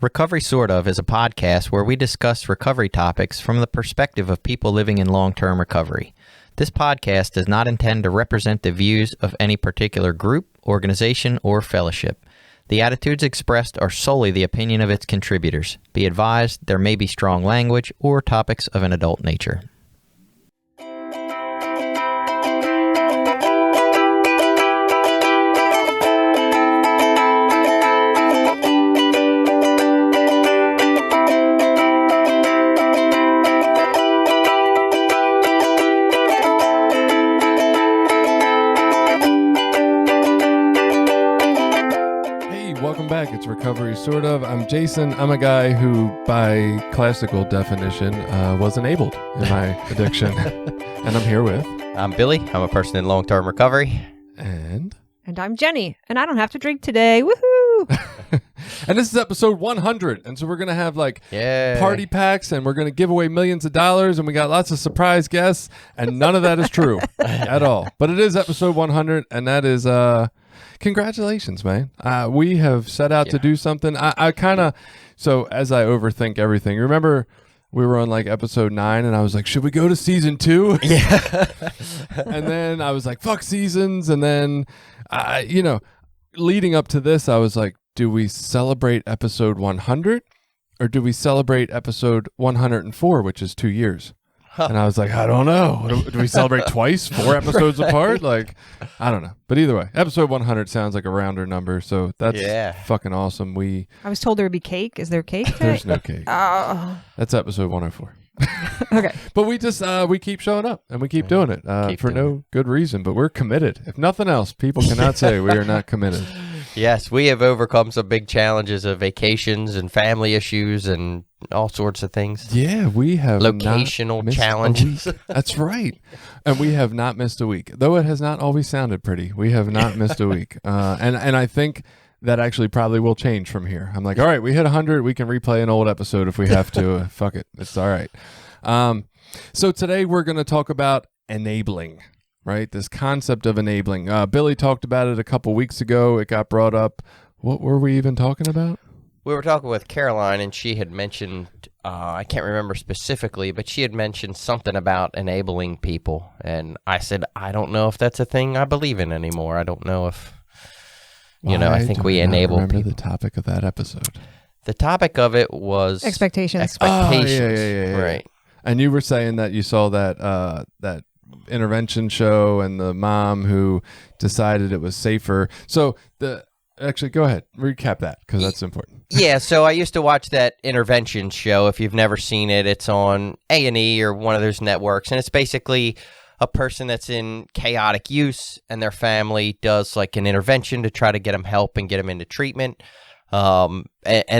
Recovery Sort Of is a podcast where we discuss recovery topics from the perspective of people living in long-term recovery. This podcast does not intend to represent the views of any particular group, organization, or fellowship. The attitudes expressed are solely the opinion of its contributors. Be advised, there may be strong language or topics of an adult nature. Welcome back. It's Recovery Sort Of. I'm Jason. I'm a guy who, by classical definition, was enabled in my addiction. And I'm here with... I'm Billy. I'm a person in long-term recovery. And I'm Jenny, and I don't have to drink today. Woohoo! And this is episode 100. And so we're going to have party packs, and we're going to give away millions of dollars, and we got lots of surprise guests, and none of that is true at all. But it is episode 100, and that is... Congratulations, man. We have set out to do something. I kind of, so as I overthink everything, remember we were on episode 9 and I was like, should we go to season 2? Yeah. And then I was like, fuck seasons. And then, leading up to this, I was like, do we celebrate episode 100 or do we celebrate episode 104, which is 2 years? And I was like, I don't know. Do we celebrate twice, 4 episodes apart? I don't know. But either way, episode 100 sounds like a rounder number, so that's fucking awesome. I was told there would be cake. Is there cake today? There's no cake. Oh. That's episode 104. Okay. But we just, we keep showing up, and we keep doing it for no good reason, but we're committed. If nothing else, people cannot say we are not committed. Yes, we have overcome some big challenges of vacations and family issues and all sorts of things. Yeah, we have locational challenges. That's right. And we have not missed a week, though it has not always sounded pretty. We have not missed a week. And I think that actually probably will change from here. I'm like, all right, we hit 100. We can replay an old episode if we have to. Fuck it. It's all right. So today we're going to talk about enabling. Right, this concept of enabling. Billy talked about it a couple weeks ago. It got brought up. What were we even talking about? We were talking with Caroline, and she had mentioned, I can't remember specifically, but she had mentioned something about enabling people. And I said, I don't know if that's a thing I believe in anymore. I don't know if, I think we enable people. I remember the topic of that episode. The topic of it was... Expectations. Oh, yeah. Right. And you were saying that you saw that intervention show and the mom who decided it was safer. So actually go ahead, recap that because that's important. Yeah, so I used to watch that intervention show. If you've never seen it, it's on A&E or one of those networks, and it's basically a person that's in chaotic use and their family does an intervention to try to get them help and get them into treatment. And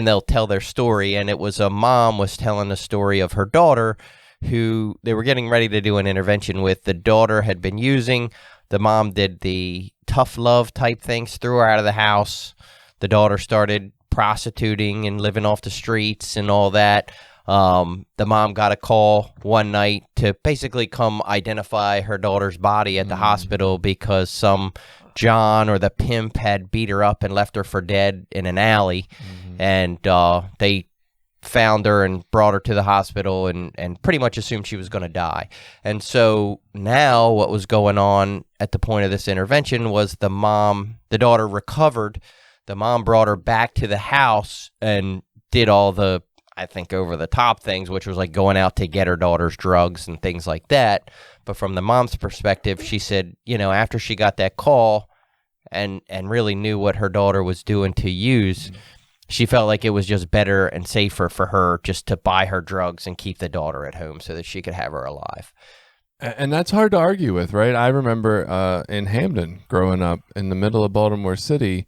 they'll tell their story, and it was a mom was telling the story of her daughter who they were getting ready to do an intervention with. The daughter had been using. The mom did the tough love type things, threw her out of the house. The daughter started prostituting and living off the streets and all that. The mom got a call one night to basically come identify her daughter's body at the hospital because some John or the pimp had beat her up and left her for dead in an alley. And they found her and brought her to the hospital and pretty much assumed she was going to die. And so now what was going on at the point of this intervention was the daughter recovered. The mom brought her back to the house and did all the, I think, over the top things, which was going out to get her daughter's drugs and things like that. But from the mom's perspective, she said, after she got that call and really knew what her daughter was doing to use, she felt like it was just better and safer for her just to buy her drugs and keep the daughter at home so that she could have her alive. And that's hard to argue with, right? I remember in Hamden growing up in the middle of Baltimore City,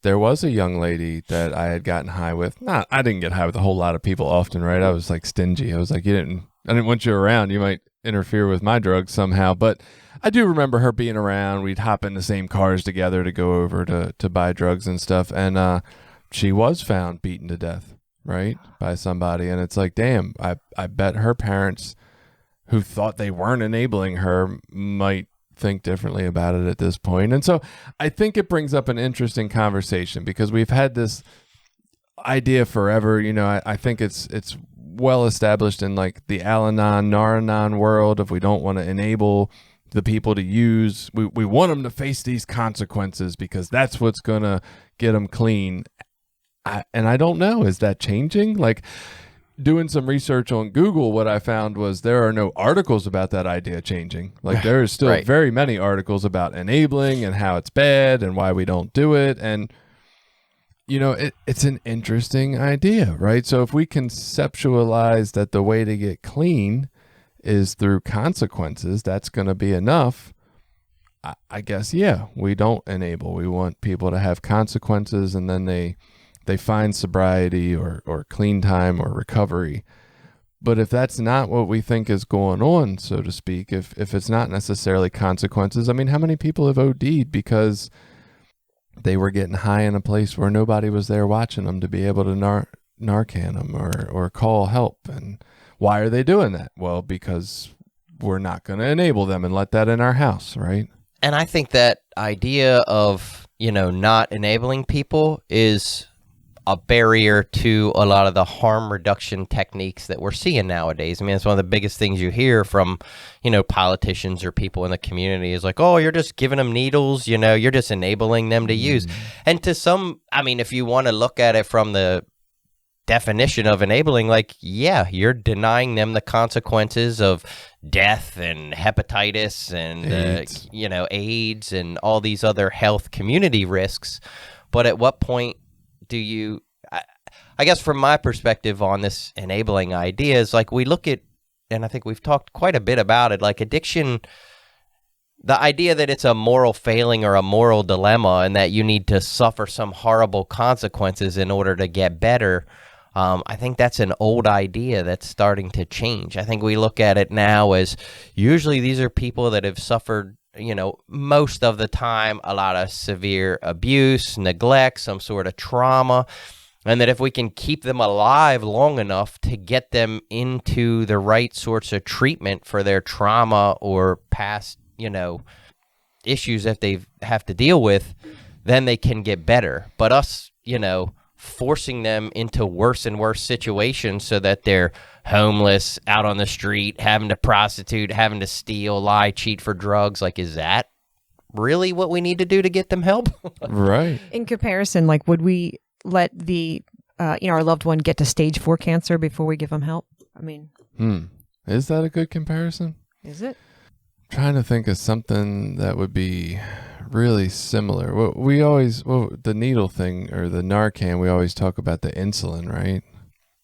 there was a young lady that I had gotten high with. I didn't get high with a whole lot of people often, right? I was stingy. I was like, I didn't want you around. You might interfere with my drugs somehow. But I do remember her being around. We'd hop in the same cars together to go over to buy drugs and stuff. And she was found beaten to death, right, by somebody. And it's damn, I bet her parents who thought they weren't enabling her might think differently about it at this point. And so I think it brings up an interesting conversation because we've had this idea forever. I think it's well established in like the Al-Anon, Nar-Anon world of we don't want to enable the people to use. We want them to face these consequences because that's what's going to get them clean. And I don't know, is that changing? Like doing some research on Google, what I found was there are no articles about that idea changing. Like there is still very many articles about enabling and how it's bad and why we don't do it. And it's an interesting idea, right? So if we conceptualize that the way to get clean is through consequences, that's going to be enough. I guess, yeah, we don't enable. We want people to have consequences, and then they find sobriety or clean time or recovery. But if that's not what we think is going on, so to speak, if it's not necessarily consequences, I mean, how many people have OD'd because they were getting high in a place where nobody was there watching them to be able to Narcan them or call help? And why are they doing that? Well, because we're not going to enable them and let that in our house, right? And I think that idea of, not enabling people is a barrier to a lot of the harm reduction techniques that we're seeing nowadays. I mean, it's one of the biggest things you hear from, politicians or people in the community is like, oh, you're just giving them needles, you're just enabling them to use. And to some, I mean, if you want to look at it from the definition of enabling, like, yeah, you're denying them the consequences of death and hepatitis and, AIDS. AIDS and all these other health community risks. But at what point do you, I guess from my perspective on this enabling idea is like we look at, and I think we've talked quite a bit about it, like addiction, the idea that it's a moral failing or a moral dilemma and that you need to suffer some horrible consequences in order to get better. I think that's an old idea that's starting to change. I think we look at it now as usually these are people that have suffered, most of the time, a lot of severe abuse, neglect, some sort of trauma, and that if we can keep them alive long enough to get them into the right sorts of treatment for their trauma or past, issues that they have to deal with, then they can get better. But us, forcing them into worse and worse situations so that they're homeless, out on the street, having to prostitute, having to steal, lie, cheat for drugs, like, is that really what we need to do to get them help? Right. In comparison, like, would we let the, our loved one get to stage 4 cancer before we give them help? I mean, is that a good comparison? Is it? I'm trying to think of something that would be really similar. The needle thing or the Narcan, we always talk about the insulin, right?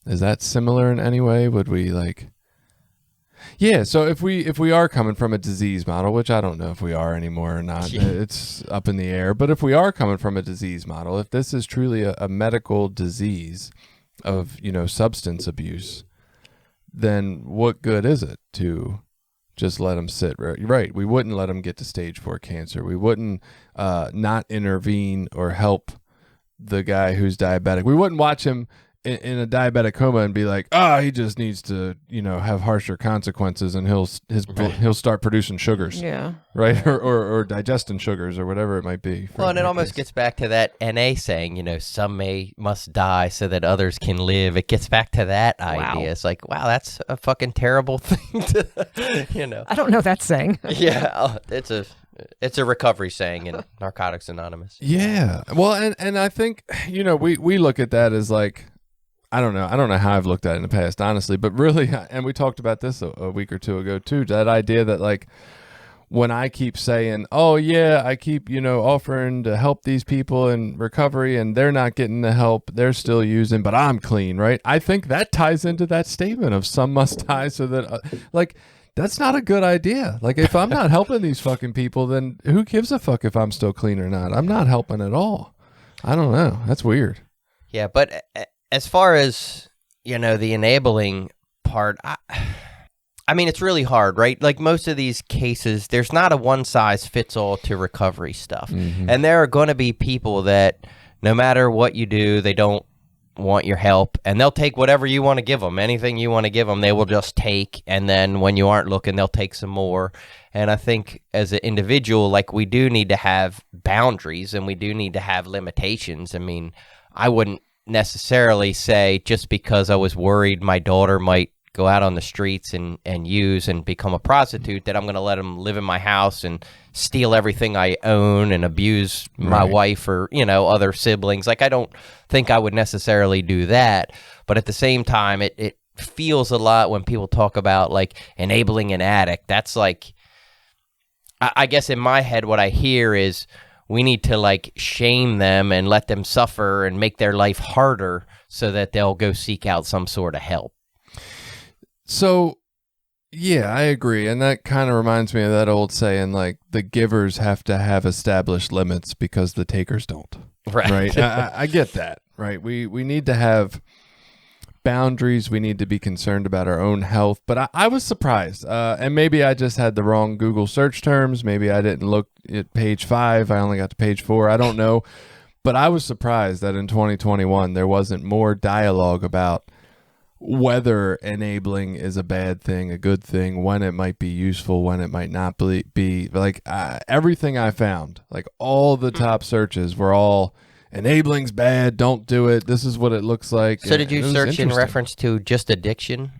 Is that similar in any way? Would we like? Yeah. So if we are coming from a disease model, which I don't know if we are anymore or not, it's up in the air. But if we are coming from a disease model, if this is truly a medical disease of substance abuse, then what good is it to just let them sit? Right. We wouldn't let them get to stage 4 cancer. We wouldn't not intervene or help the guy who's diabetic. We wouldn't watch him in a diabetic coma and be like, he just needs to, have harsher consequences and he'll start producing sugars. Yeah. Right. Or digesting sugars or whatever it might be. Well, and it almost gets back to that NA saying, some must die so that others can live. It gets back to that idea. It's like, wow, that's a fucking terrible thing to, I don't know that saying. Yeah. It's a recovery saying in Narcotics Anonymous. Yeah. Well, and I think, we look at that as like, I don't know how I've looked at it in the past, honestly, but really, and we talked about this a week or two ago too, that idea that like, when I keep saying, oh yeah, I keep, offering to help these people in recovery and they're not getting the help, they're still using, but I'm clean, right? I think that ties into that statement of some must die so that, that's not a good idea. Like, if I'm not helping these fucking people, then who gives a fuck if I'm still clean or not? I'm not helping at all. I don't know. That's weird. Yeah, but as far as, the enabling part, I mean, it's really hard, right? Like most of these cases, there's not a one-size-fits-all to recovery stuff. Mm-hmm. And there are going to be people that no matter what you do, they don't want your help, and they'll take whatever you want to give them. Anything you want to give them, they will just take, and then when you aren't looking, they'll take some more. And I think as an individual, like, we do need to have boundaries, and we do need to have limitations. I mean, I wouldn't necessarily say just because I was worried my daughter might go out on the streets and use and become a prostitute that I'm going to let them live in my house and steal everything I own and abuse my wife or, other siblings. Like, I don't think I would necessarily do that. But at the same time, it feels a lot when people talk about like enabling an addict. That's like, I guess in my head, what I hear is we need to like shame them and let them suffer and make their life harder so that they'll go seek out some sort of help. So, yeah, I agree. And that kind of reminds me of that old saying, like, the givers have to have established limits because the takers don't. Right? I get that, right? We need to have boundaries. We need to be concerned about our own health. But I was surprised. And maybe I just had the wrong Google search terms. Maybe I didn't look at page 5. I only got to page 4. I don't know. But I was surprised that in 2021, there wasn't more dialogue about whether enabling is a bad thing, a good thing, when it might be useful, when it might not be. Like everything I found, like all the top searches were all enabling's bad, don't do it, this is what it looks like. So did you search in reference to just addiction?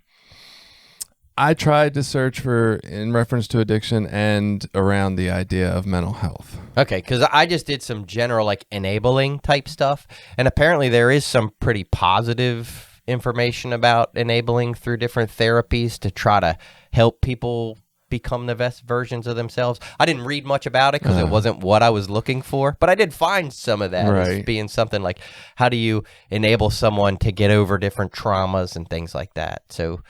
I tried to search for in reference to addiction and around the idea of mental health. Okay, because I just did some general like enabling type stuff, and apparently there is some pretty positive information about enabling through different therapies to try to help people become the best versions of themselves. I didn't read much about it because it wasn't what I was looking for, but I did find some of that as being something like, how do you enable someone to get over different traumas and things like that. So,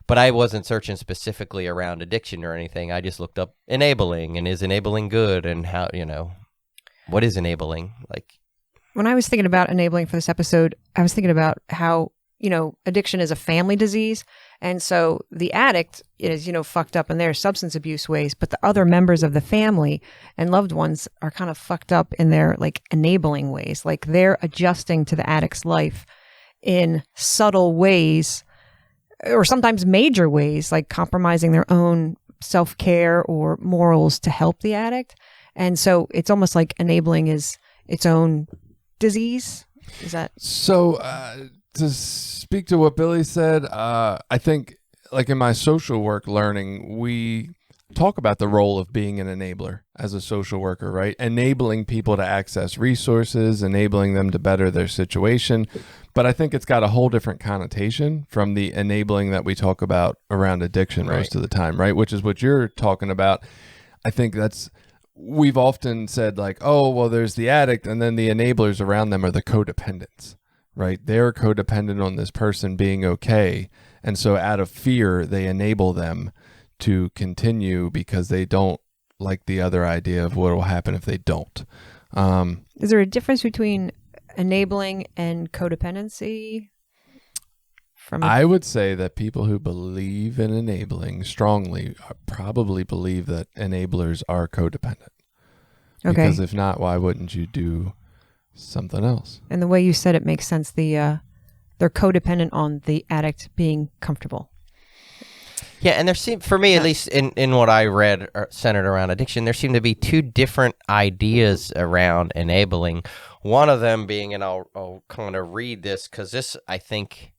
but I wasn't searching specifically around addiction or anything. I just looked up enabling and is enabling good and how, what is enabling? Like, when I was thinking about enabling for this episode, I was thinking about how addiction is a family disease. And so the addict is, fucked up in their substance abuse ways, but the other members of the family and loved ones are kind of fucked up in their like enabling ways. Like they're adjusting to the addict's life in subtle ways or sometimes major ways, like compromising their own self-care or morals to help the addict. And so it's almost like enabling is its own disease. Is that so? To speak to what Billy said, I think like in my social work learning, we talk about the role of being an enabler as a social worker, right? Enabling people to access resources, enabling them to better their situation. But I think it's got a whole different connotation from the enabling that we talk about around addiction most of the time, right? Which is what you're talking about. I think we've often said like, oh, well, there's the addict and then the enablers around them are the codependents. Right. They're codependent on this person being okay. And so out of fear, they enable them to continue because they don't like the other idea of what will happen if they don't. Is there a difference between enabling and codependency? I would say that people who believe in enabling strongly probably believe that enablers are codependent. Okay. Because if not, why wouldn't you do something else? And the way you said it makes sense. They're codependent on the addict being comfortable. Yeah, and there seemed, for me at least, in what I read centered around addiction, there seem to be two different ideas around enabling. One of them being, and I'll kind of read this because this, I think,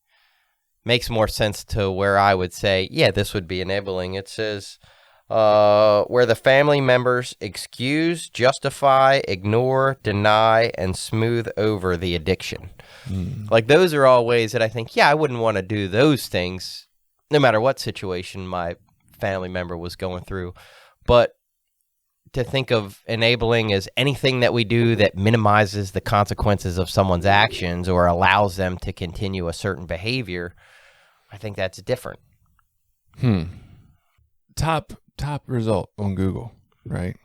makes more sense to where I would say, yeah, this would be enabling. It says, where the family members excuse, justify, ignore, deny, and smooth over the addiction. Like those are all ways that I think, yeah, I wouldn't want to do those things no matter what situation my family member was going through. But to think of enabling as anything that we do that minimizes the consequences of someone's actions or allows them to continue a certain behavior, I think that's different. Top result on Google, right?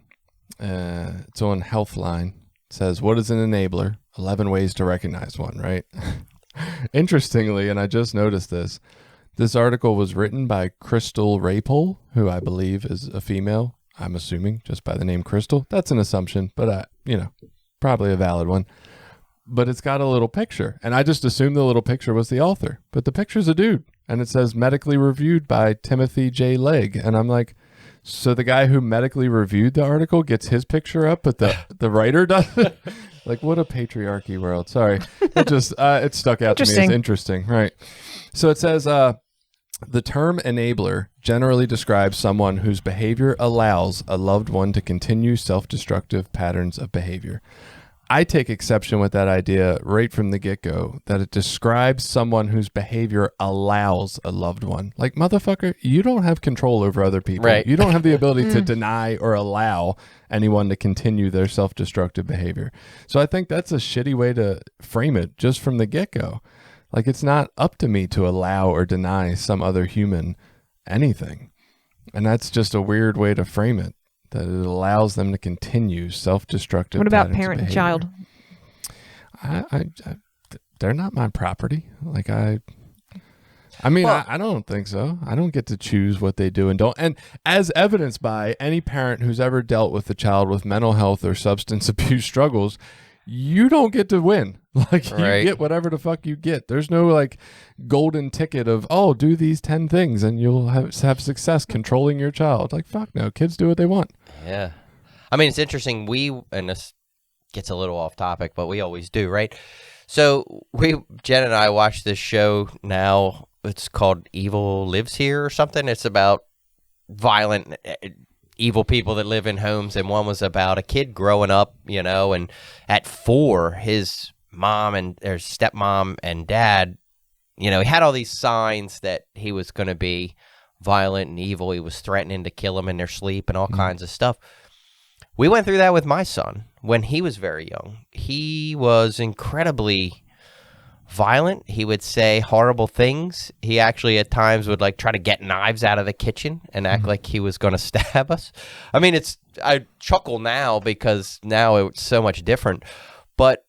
It's on Healthline. It says, what is an enabler? 11 ways to recognize one, right? Interestingly, and I just noticed this article was written by Crystal Rapol, who I believe is a female. I'm assuming just by the name Crystal. That's an assumption, but probably a valid one. But it's got a little picture, and I just assumed the little picture was the author. But the picture's a dude, and it says medically reviewed by Timothy J. Legg, and I'm like, so the guy who medically reviewed the article gets his picture up, but the writer doesn't? Like, what a patriarchy world. Sorry. It stuck out to me as interesting. Right. So it says, the term enabler generally describes someone whose behavior allows a loved one to continue self-destructive patterns of behavior. I take exception with that idea right from the get-go, that it describes someone whose behavior allows a loved one. Like, motherfucker, you don't have control over other people. Right. You don't have the ability to deny or allow anyone to continue their self-destructive behavior. So I think that's a shitty way to frame it just from the get-go. Like, it's not up to me to allow or deny some other human anything. And that's just a weird way to frame it, that it allows them to continue self-destructive. What about patterns parent of and behavior. child? They're not my property. Like, I don't think so. I don't get to choose what they do and don't. And as evidenced by any parent who's ever dealt with a child with mental health or substance abuse struggles, you don't get to win. Like, you get whatever the fuck you get. There's no like golden ticket of, oh, do these 10 things and you'll have success controlling your child. Like, fuck no. Kids do what they want. Yeah. I mean, it's interesting. And this gets a little off topic, but we always do, right? So Jen and I watch this show now. It's called Evil Lives Here or something. It's about violent, evil people that live in homes. And one was about a kid growing up, and at 4, his mom and their stepmom and dad, he had all these signs that he was going to be violent and evil. He was threatening to kill them in their sleep and all kinds of stuff. We went through that with my son when he was very young. He was incredibly violent. He would say horrible things. He actually at times would like try to get knives out of the kitchen and act like he was going to stab us. I mean, I chuckle now because now it's so much different. But,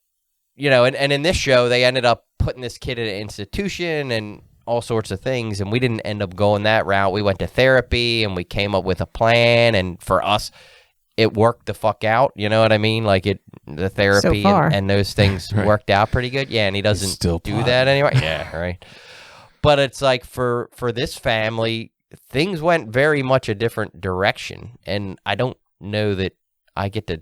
and in this show, they ended up putting this kid in an institution and all sorts of things. And we didn't end up going that route. We went to therapy and we came up with a plan. And for us, it worked the fuck out. You know what I mean? Like the therapy and those things worked out pretty good. Yeah. And he doesn't still do that anymore. Yeah. Right. But it's like for this family, things went very much a different direction. And I don't know that I get to,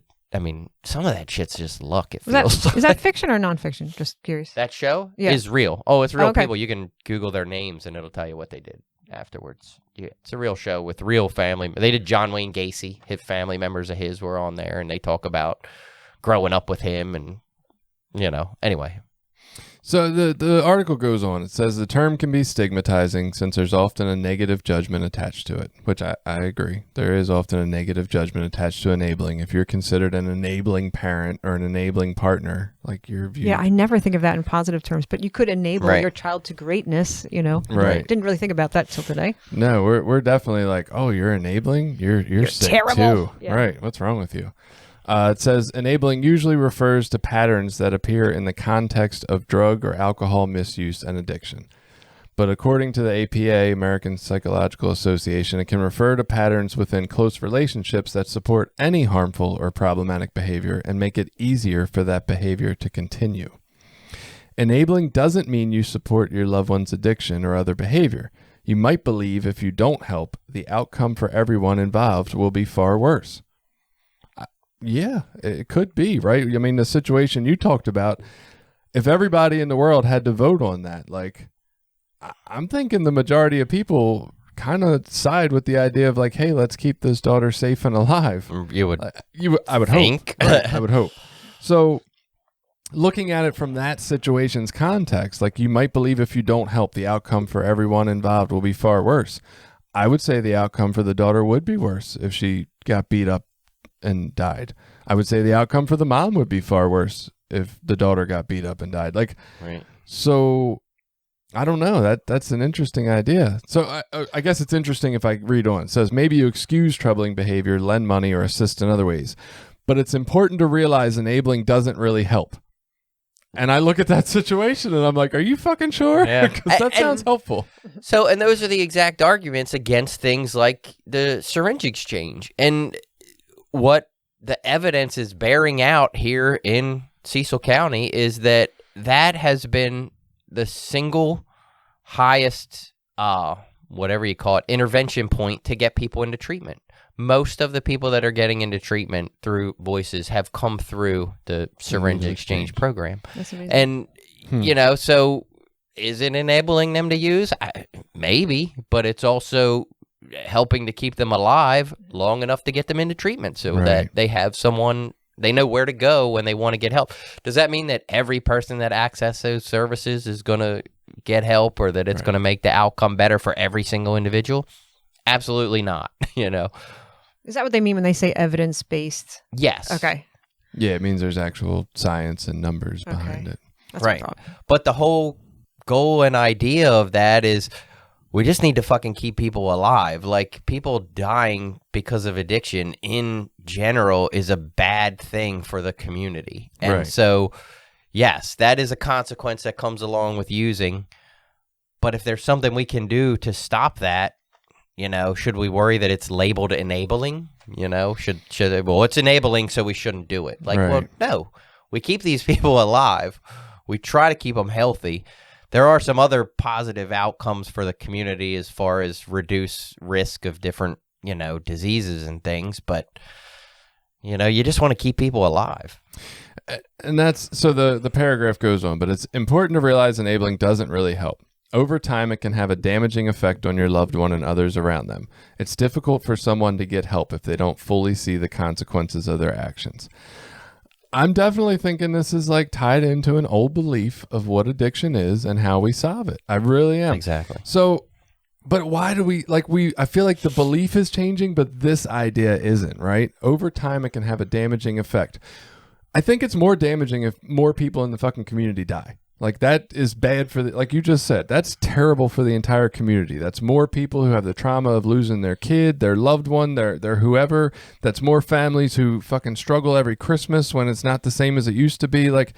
some of that shit's just luck. It feels is that fiction or nonfiction? Just curious. That show is real. Oh, it's real people. You can Google their names and it'll tell you what they did afterwards. Yeah, it's a real show with real family. They did John Wayne Gacy. His family members of his were on there, and they talk about growing up with him, and anyway. So the article goes on. It says the term can be stigmatizing since there's often a negative judgment attached to it, which I agree. There is often a negative judgment attached to enabling. If you're considered an enabling parent or an enabling partner, like your view. Yeah, I never think of that in positive terms, but you could enable your child to greatness, Right. Didn't really think about that till today. No, we're definitely like, oh, you're enabling? You're sick terrible. too. Yeah. Right. What's wrong with you? It says enabling usually refers to patterns that appear in the context of drug or alcohol misuse and addiction. But according to the APA, American Psychological Association, it can refer to patterns within close relationships that support any harmful or problematic behavior and make it easier for that behavior to continue. Enabling doesn't mean you support your loved one's addiction or other behavior. You might believe if you don't help, the outcome for everyone involved will be far worse. Yeah, it could be, right? I mean, the situation you talked about, if everybody in the world had to vote on that, like, I'm thinking the majority of people kind of side with the idea of like, hey, let's keep this daughter safe and alive. You would, I would think. Hope. Right, I would hope. So looking at it from that situation's context, like you might believe if you don't help, the outcome for everyone involved will be far worse. I would say the outcome for the daughter would be worse if she got beat up and died. I would say the outcome for the mom would be far worse if the daughter got beat up and died. Like, right. So I don't know. That's an interesting idea. So I guess it's interesting if I read on. It says maybe you excuse troubling behavior, lend money, or assist in other ways, but it's important to realize enabling doesn't really help. And I look at that situation and I'm like, are you fucking sure? Yeah. Because that sounds helpful. So, and those are the exact arguments against things like the syringe exchange. And what the evidence is bearing out here in Cecil County is that has been the single highest whatever you call it, intervention point to get people into treatment. Most of the people that are getting into treatment through Voices have come through the syringe exchange program. That's amazing. And, you know, so is it enabling them to use? Maybe, but it's also helping to keep them alive long enough to get them into treatment so that they have someone, they know where to go when they want to get help. Does that mean that every person that accesses those services is going to get help, or that it's going to make the outcome better for every single individual? Absolutely not, you know. Is that what they mean when they say evidence-based? Yes. Okay. Yeah, it means there's actual science and numbers behind it. That's what I Right. thought. But the whole goal and idea of that is we just need to fucking keep people alive. Like, people dying because of addiction in general is a bad thing for the community. And so, yes, that is a consequence that comes along with using. But if there's something we can do to stop that, you know, should we worry that it's labeled enabling? You know, should well, it's enabling, so we shouldn't do it. Like, well, no, we keep these people alive. We try to keep them healthy. There are some other positive outcomes for the community as far as reduce risk of different, you know, diseases and things. But, you know, you just want to keep people alive. And that's, so the paragraph goes on, but it's important to realize enabling doesn't really help. Over time, it can have a damaging effect on your loved one and others around them. It's difficult for someone to get help if they don't fully see the consequences of their actions. I'm definitely thinking this is like tied into an old belief of what addiction is and how we solve it. I really am. Exactly. So, but why do I feel like the belief is changing, but this idea isn't, right? Over time, it can have a damaging effect. I think it's more damaging if more people in the fucking community die. Like, that is bad for like you just said, that's terrible for the entire community. That's more people who have the trauma of losing their kid, their loved one, their whoever. That's more families who fucking struggle every Christmas when it's not the same as it used to be. Like,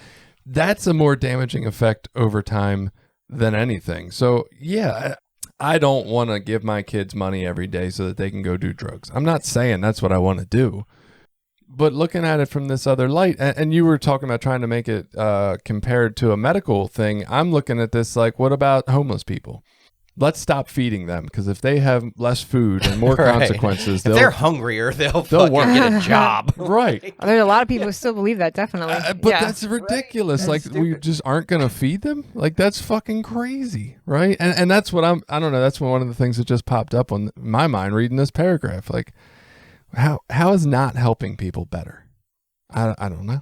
that's a more damaging effect over time than anything. So yeah, I don't want to give my kids money every day so that they can go do drugs. I'm not saying that's what I want to do. But looking at it from this other light, and you were talking about trying to make it compared to a medical thing, I'm looking at this like, what about homeless people? Let's stop feeding them, because if they have less food and more consequences, if they're hungrier, they'll fucking work. get a job. Right. There's a lot of people who still believe that, definitely. But that's ridiculous. That's like, we just aren't going to feed them? Like, that's fucking crazy, right? And that's what I don't know, that's one of the things that just popped up on my mind reading this paragraph. Like, how is not helping people better? I don't know.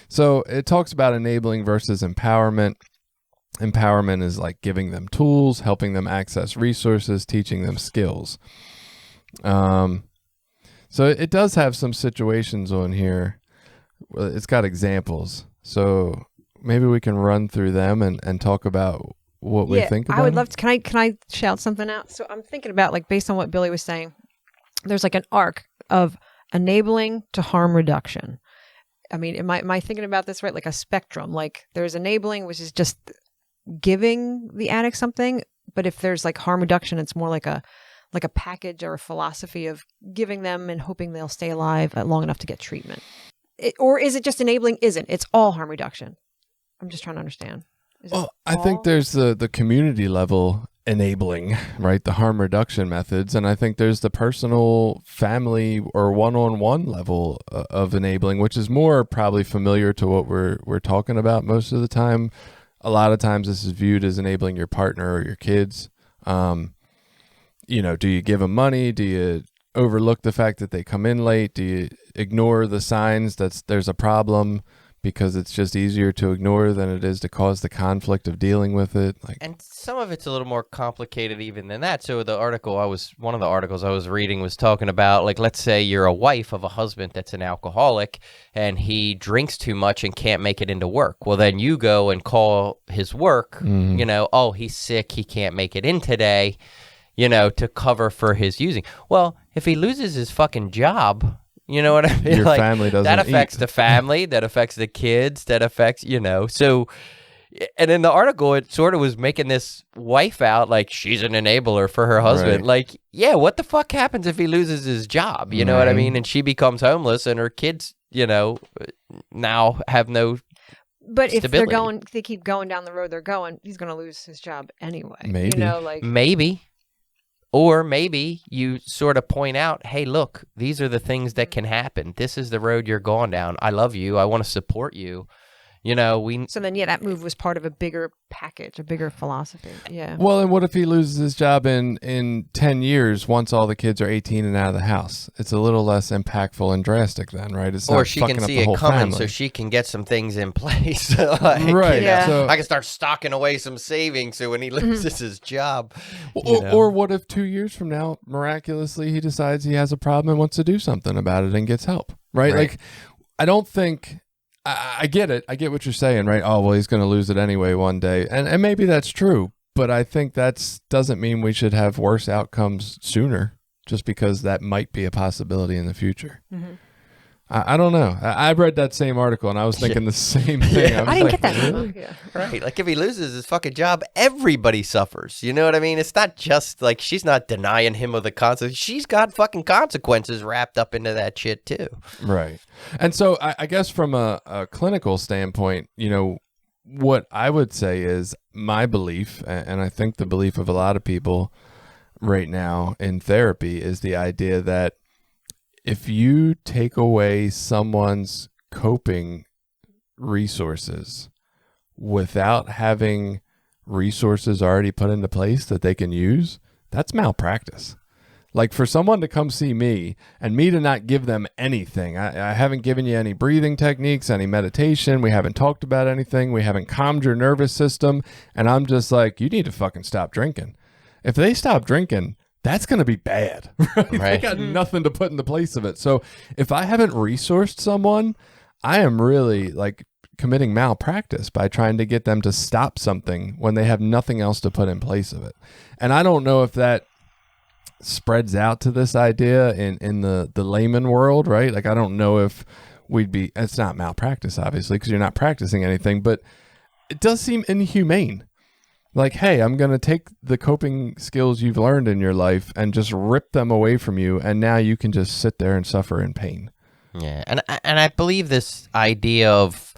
So it talks about enabling versus empowerment. Empowerment is like giving them tools, helping them access resources, teaching them skills. So it does have some situations on here. It's got examples. So maybe we can run through them and talk about what we think about I would love to. Can I shout something out? So I'm thinking about, like, based on what Billy was saying, there's like an arc of enabling to harm reduction. I mean, am I thinking about this right? Like a spectrum. Like, there's enabling, which is just giving the addict something, but if there's like harm reduction, it's more like a package or a philosophy of giving them and hoping they'll stay alive long enough to get treatment. Or is it just enabling? Isn't it's all harm reduction? I'm just trying to understand. Well, I think there's the community level enabling, right? The harm reduction methods. And I think there's the personal, family, or one-on-one level of enabling, which is more probably familiar to what we're talking about most of the time. A lot of times this is viewed as enabling your partner or your kids. You know, do you give them money? Do you overlook the fact that they come in late? Do you ignore the signs that there's a problem because it's just easier to ignore than it is to cause the conflict of dealing with it? Like, and some of it's a little more complicated even than that. So one of the articles I was reading was talking about, like, let's say you're a wife of a husband that's an alcoholic and he drinks too much and can't make it into work. Well, then you go and call his work, you know, oh, he's sick, he can't make it in today, you know, to cover for his using. Well, if he loses his fucking job, you know what I mean? Your family doesn't that affects eat. the family, that affects the kids, that affects, you know. So, and in the article, it sort of was making this wife out like she's an enabler for her husband. Right. Like, yeah, what the fuck happens if he loses his job? You know what I mean? And she becomes homeless and her kids, you know, now have no But stability. if they keep going down the road they're going, he's going to lose his job anyway. Maybe. You know, like Maybe. Or maybe you sort of point out, hey, look, these are the things that can happen. This is the road you're going down. I love you. I want to support you. So then, that move was part of a bigger package, a bigger philosophy. Yeah. Well, and what if he loses his job in 10 years once all the kids are 18 and out of the house? It's a little less impactful and drastic then, right? It's or not she fucking can up see the it whole coming family. so she can get some things in place. Like, right. Yeah. So, I can start stocking away some savings so when he loses his job. or what if 2 years from now, miraculously, he decides he has a problem and wants to do something about it and gets help, right? Like, I don't think... I get it. I get what you're saying, right? Oh, well, he's going to lose it anyway one day. And maybe that's true, but I think that doesn't mean we should have worse outcomes sooner just because that might be a possibility in the future. Mm-hmm. I don't know. I read that same article and I was thinking the same thing. I didn't get that. Really? Yeah. Right. Like if he loses his fucking job, everybody suffers. You know what I mean? It's not just like she's not denying him of the consequences. She's got fucking consequences wrapped up into that shit too. Right. And so I guess from a clinical standpoint, what I would say is my belief, and I think the belief of a lot of people right now in therapy, is the idea that if you take away someone's coping resources without having resources already put into place that they can use, that's malpractice. Like for someone to come see me and me to not give them anything, I haven't given you any breathing techniques, any meditation, we haven't talked about anything, we haven't calmed your nervous system, and I'm just like, you need to fucking stop drinking. If they stop drinking, that's going to be bad, right? They got nothing to put in the place of it. So if I haven't resourced someone, I am really like committing malpractice by trying to get them to stop something when they have nothing else to put in place of it. And I don't know if that spreads out to this idea in the layman world, right? Like, I don't know if it's not malpractice, obviously, because you're not practicing anything, but it does seem inhumane. Like, hey, I'm going to take the coping skills you've learned in your life and just rip them away from you, and now you can just sit there and suffer in pain. Yeah, and I believe this idea of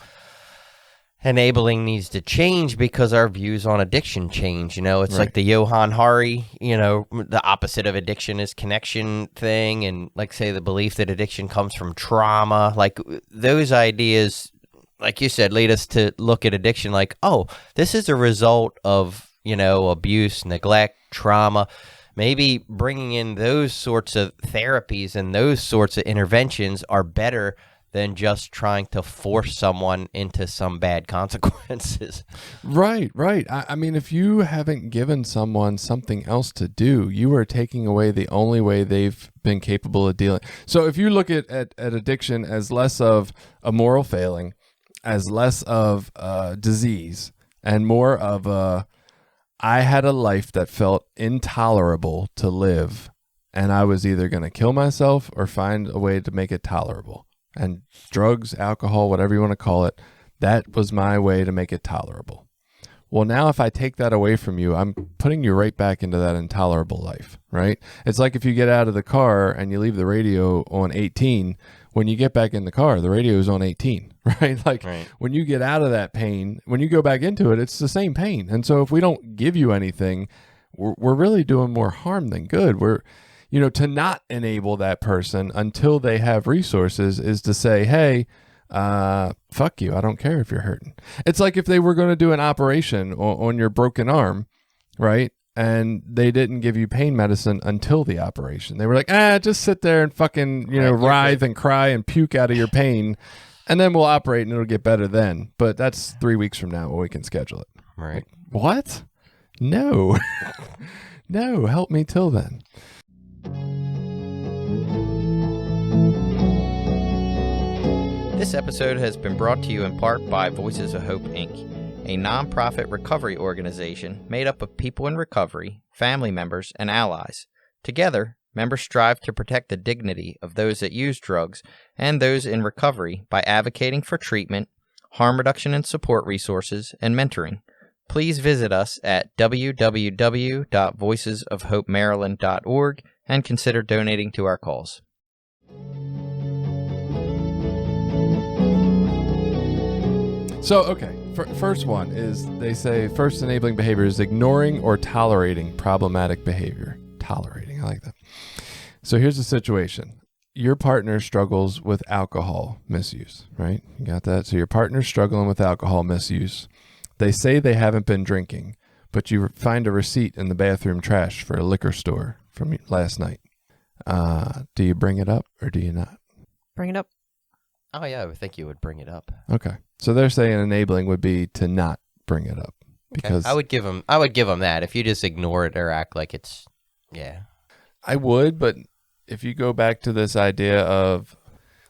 enabling needs to change because our views on addiction change. It's like the Johann Hari, the opposite of addiction is connection thing, and like say the belief that addiction comes from trauma. Like those ideas, like you said, lead us to look at addiction like, oh, this is a result of, abuse, neglect, trauma. Maybe bringing in those sorts of therapies and those sorts of interventions are better than just trying to force someone into some bad consequences. Right. I mean, if you haven't given someone something else to do, you are taking away the only way they've been capable of dealing. So if you look at addiction as less of a moral failing, as less of a disease, and more of I had a life that felt intolerable to live, and I was either going to kill myself or find a way to make it tolerable. And drugs, alcohol, whatever you want to call it, that was my way to make it tolerable. Well, now if I take that away from you, I'm putting you right back into that intolerable life, right? It's like if you get out of the car and you leave the radio on 18, when you get back in the car, the radio is on 18, right? Like when you get out of that pain, when you go back into it, it's the same pain. And so if we don't give you anything, we're really doing more harm than good. To not enable that person until they have resources is to say, hey, fuck you. I don't care if you're hurting. It's like if they were going to do an operation on your broken arm, right? And they didn't give you pain medicine until the operation. They were like, just sit there and fucking, writhe and cry and puke out of your pain. And then we'll operate and it'll get better then. But that's 3 weeks from now when we can schedule it. Right. Like, what? No. No, help me till then. This episode has been brought to you in part by Voices of Hope, Inc., a nonprofit recovery organization made up of people in recovery, family members, and allies. Together, members strive to protect the dignity of those that use drugs and those in recovery by advocating for treatment, harm reduction and support resources, and mentoring. Please visit us at www.voicesofhopemaryland.org and consider donating to our cause. So, okay, first one is, they say, first enabling behavior is ignoring or tolerating problematic behavior. Tolerating. I like that. So here's the situation. Your partner struggles with alcohol misuse, right? You got that? So your partner's struggling with alcohol misuse. They say they haven't been drinking, but you find a receipt in the bathroom trash for a liquor store from last night. Do you bring it up or do you not? Bring it up. Oh, yeah, I would think you would bring it up. Okay. So they're saying enabling would be to not bring it up. Because I would give them that. If you just ignore it or act like it's, yeah. I would, but if you go back to this idea of,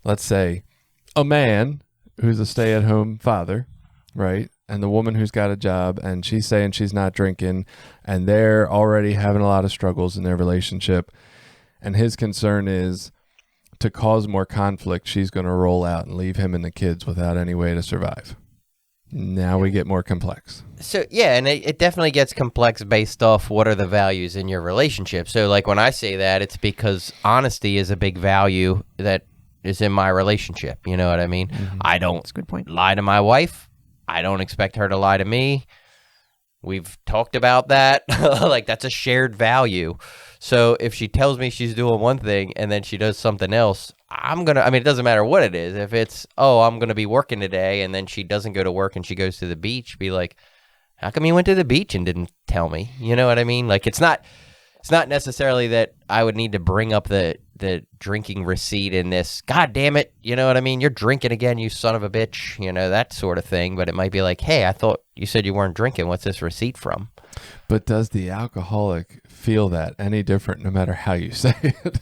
let's say, a man who's a stay-at-home father, right? And the woman who's got a job and she's saying she's not drinking and they're already having a lot of struggles in their relationship. And his concern is to cause more conflict, she's going to roll out and leave him and the kids without any way to survive. Now we get more complex. So, yeah, and it definitely gets complex based off what are the values in your relationship. So, like, when I say that, it's because honesty is a big value that is in my relationship. You know what I mean? Mm-hmm. I don't That's a good point. lie to my wife. I don't expect her to lie to me. We've talked about that. Like, that's a shared value. So if she tells me she's doing one thing and then she does something else, it doesn't matter what it is. If it's, I'm going to be working today, and then she doesn't go to work and she goes to the beach, be like, how come you went to the beach and didn't tell me? You know what I mean? Like, it's not necessarily that I would need to bring up the drinking receipt in this, God damn it, you know what I mean? You're drinking again, you son of a bitch, you know, that sort of thing. But it might be like, hey, I thought you said you weren't drinking. What's this receipt from? But does the alcoholic feel that any different no matter how you say it?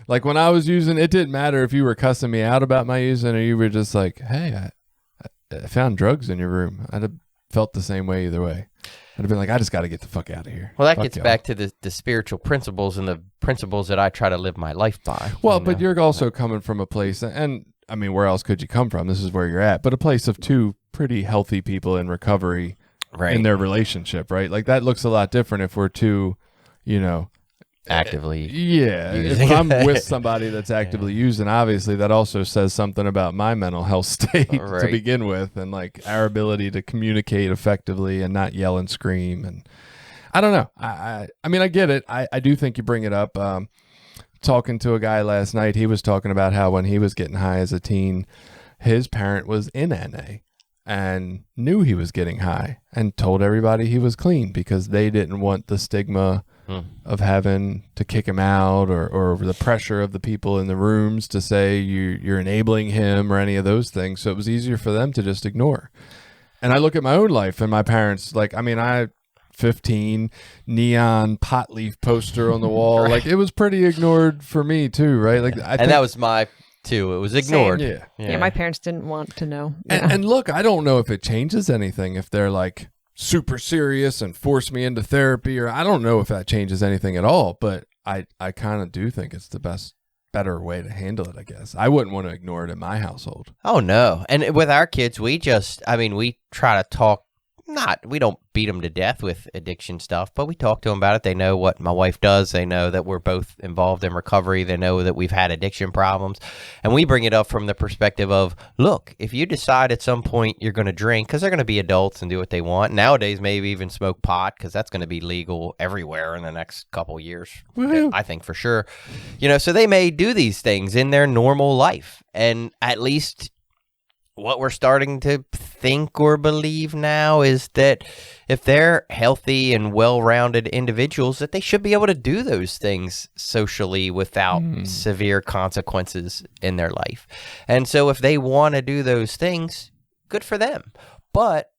Like when I was using, it didn't matter if you were cussing me out about my using or you were just like, hey, I found drugs in your room. I'd have felt the same way either way. I'd have been like, I just got to get the fuck out of here. Well, that Fuck gets y'all. back to the spiritual principles and the principles that I try to live my life by. Well, but you're also coming from a place, and I mean, where else could you come from? This is where you're at, but a place of two pretty healthy people in recovery in their relationship, right? Like that looks a lot different if we're two, you know, actively. Yeah. using If I'm it. with somebody that's actively using, obviously that also says something about my mental health state to Right. begin with, and like our ability to communicate effectively and not yell and scream. And I don't know. I mean, I get it. I do think you bring it up. Talking to a guy last night, he was talking about how when he was getting high as a teen, his parent was in NA and knew he was getting high and told everybody he was clean because they didn't want the stigma of having to kick him out or the pressure of the people in the rooms to say you're enabling him or any of those things. So it was easier for them to just ignore. And I look at my own life and my parents, like, I mean, 15 neon pot leaf poster on the wall. Right. Like it was pretty ignored for me too. Right. Like, I think, that was my too. It was ignored. yeah. Yeah, my parents didn't want to know. And look, I don't know if it changes anything if they're like super serious and force me into therapy, or I don't know if that changes anything at all, but I kind of do think it's the better way to handle it, I guess. I wouldn't want to ignore it in my household. Oh, no. And with our kids, we try to talk. We don't beat them to death with addiction stuff, but we talk to them about it. They know what my wife does. They know that we're both involved in recovery. They know that we've had addiction problems. And we bring it up from the perspective of, look, if you decide at some point you're going to drink, because they're going to be adults and do what they want. Nowadays, maybe even smoke pot, because that's going to be legal everywhere in the next couple years. Woo-hoo. I think for sure. You know, so they may do these things in their normal life. And at least what we're starting to think or believe now is that if they're healthy and well-rounded individuals, that they should be able to do those things socially without severe consequences in their life. And so if they want to do those things, good for them. But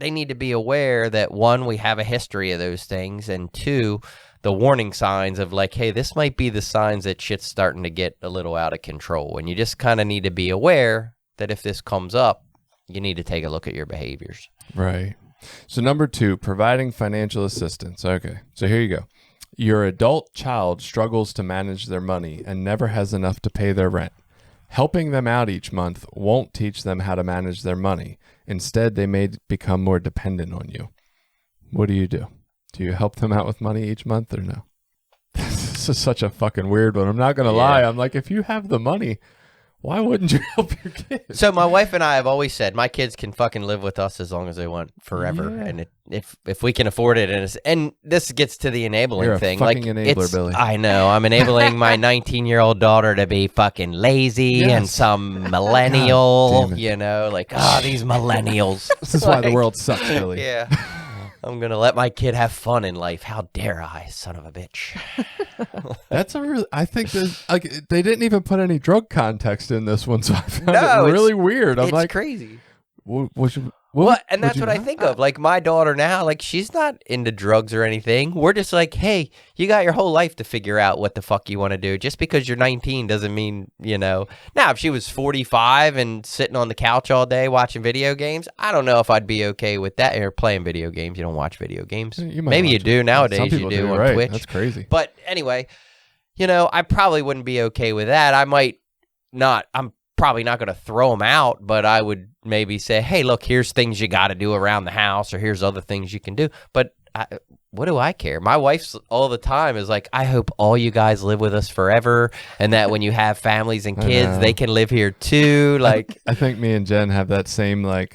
they need to be aware that, one, we have a history of those things, and two, the warning signs of like, hey, this might be the signs that shit's starting to get a little out of control. And you just kind of need to be aware that if this comes up, you need to take a look at your behaviors. Right. So number 2, providing financial assistance. Okay. So here you go. Your adult child struggles to manage their money and never has enough to pay their rent. Helping them out each month won't teach them how to manage their money. Instead, they may become more dependent on you. What do? Do you help them out with money each month or no? This is such a fucking weird one. I'm not going to lie. I'm like, if you have the money, Why wouldn't you help your kids? So my wife and I have always said my kids can fucking live with us as long as they want forever, Yeah. and if we can afford it, and this gets to the enabling You're a thing. fucking like enabler, Billy. I know I'm enabling my 19-year-old daughter to be fucking lazy and Yes. some millennial. God damn it. You know, like these millennials. This is why the Like, world sucks, Billy. Yeah. I'm gonna let my kid have fun in life. How dare I, son of a bitch? That's a real. I think there's like they didn't even put any drug context in this one, so I found No, it really weird. I'm It's like, crazy. what? And that's what I think of. Like my daughter now, like she's not into drugs or anything. We're just like, hey, you got your whole life to figure out what the fuck you want to do. Just because you're 19 doesn't mean, you know. Now, if she was 45 and sitting on the couch all day watching video games, I don't know if I'd be okay with that. Or playing video games. You don't watch video games. You might Maybe you watch do it. nowadays. Some You people do on right. Twitch. That's crazy. But anyway, you know, I probably wouldn't be okay with that. I might not. I'm probably not going to throw them out, but I would maybe say, hey, look, here's things you got to do around the house, or here's other things you can do. But what do I care? My wife's all the time is like, I hope all you guys live with us forever, and that when you have families and kids, they can live here too. Like, I think me and Jen have that same like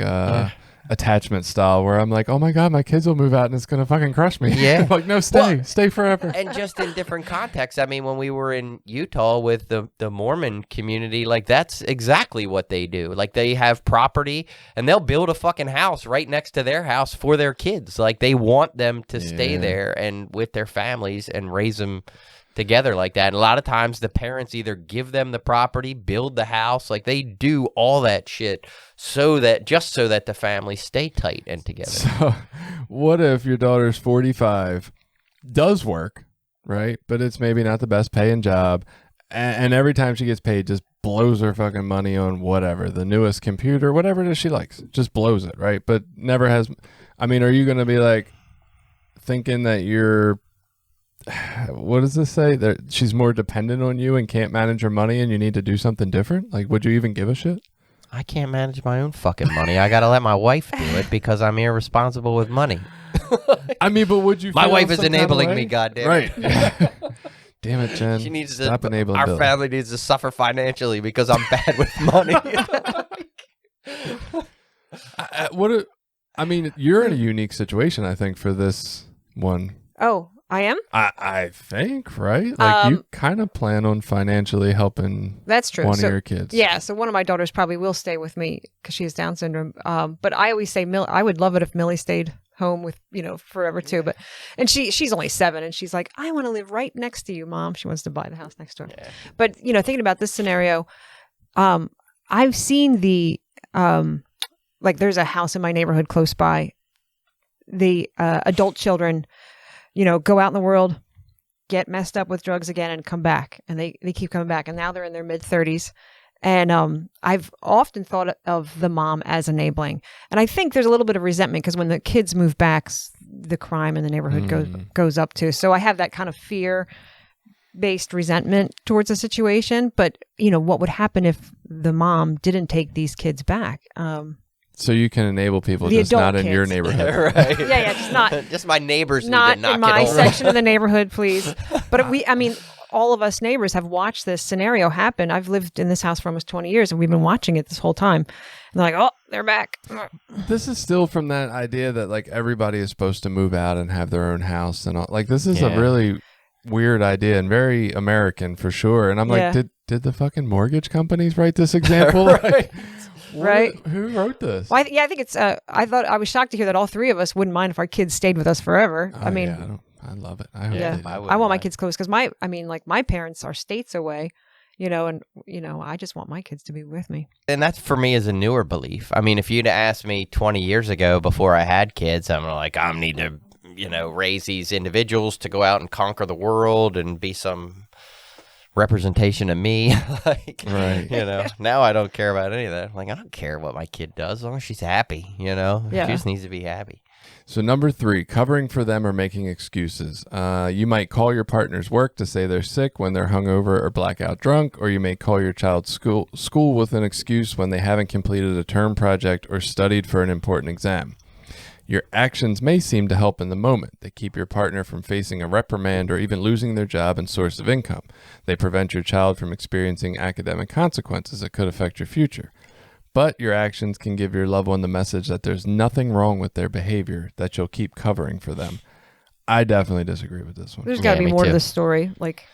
attachment style where I'm like, oh my god, my kids will move out and it's gonna fucking crush me. Yeah. Like, no, stay forever. and just in different contexts. I mean, when we were in Utah with the Mormon community, like that's exactly what they do. Like they have property and they'll build a fucking house right next to their house for their kids. Like they want them to stay there and with their families and raise them together like that. And a lot of times the parents either give them the property, build the house, like they do all that shit so that the families stay tight and together. So, what if your daughter's 45, does work, right? But it's maybe not the best paying job, and every time she gets paid, just blows her fucking money on whatever, the newest computer, whatever it is she likes, just blows it, right? But never has. I mean, are you going to be like thinking that you're, what does this say? That she's more dependent on you and can't manage her money and you need to do something different? Like, would you even give a shit? I can't manage my own fucking money. I got to let my wife do it because I'm irresponsible with money. I mean, but would you My feel wife some is kind of goddamn way? it. Right. Damn it, Jen. She needs Stop to, enabling our Bill. family needs to suffer financially because I'm bad with money. I mean, you're in a unique situation, I think, for this one. Oh, I am? I think, right? Like, you kind of plan on financially helping That's true. one So- of your kids. Yeah, so one of my daughters probably will stay with me because she has Down syndrome. But I always say, I would love it if Millie stayed home with, forever too. But and she's only 7, and she's like, I want to live right next to you, Mom. She wants to buy the house next door. Yeah. But thinking about this scenario, I've seen the like there's a house in my neighborhood close by. The adult children, go out in the world, get messed up with drugs again, and come back, and they keep coming back, and now they're in their mid-30s. And I've often thought of the mom as enabling, and I think there's a little bit of resentment because when the kids move back, the crime in the neighborhood goes up too. So I have that kind of fear-based resentment towards the situation. But what would happen if the mom didn't take these kids back? So you can enable people, The just adult not in your kids. neighborhood. Right. Yeah, just not Just my neighbors need not to knock in my it over. section of the neighborhood, please. But all of us neighbors have watched this scenario happen. I've lived in this house for almost 20 years, and we've been watching it this whole time. And they're like, oh, they're back. This is still from that idea that like everybody is supposed to move out and have their own house and all. Like, this is a really weird idea and very American for sure. And I'm like, did the fucking mortgage companies write this example? Right. Right. Who wrote this? Well, I think it's. I was shocked to hear that all 3 of us wouldn't mind if our kids stayed with us forever. Oh, I love it. I hope they do. I want my kids close because my parents are states away, and I just want my kids to be with me. And that's for me is a newer belief. I mean, if you'd asked me 20 years ago before I had kids, I'm like, I need to, raise these individuals to go out and conquer the world and be some representation of me. Like, right. Now I don't care about any of that. Like, I don't care what my kid does as long as she's happy, She just needs to be happy. So number 3, covering for them or making excuses. You might call your partner's work to say they're sick when they're hungover or blackout drunk, or you may call your child's school with an excuse when they haven't completed a term project or studied for an important exam. Your actions may seem to help in the moment. They keep your partner from facing a reprimand or even losing their job and source of income. They prevent your child from experiencing academic consequences that could affect your future. But your actions can give your loved one the message that there's nothing wrong with their behavior that you'll keep covering for them. I definitely disagree with this one. There's got to be more to the story. Like,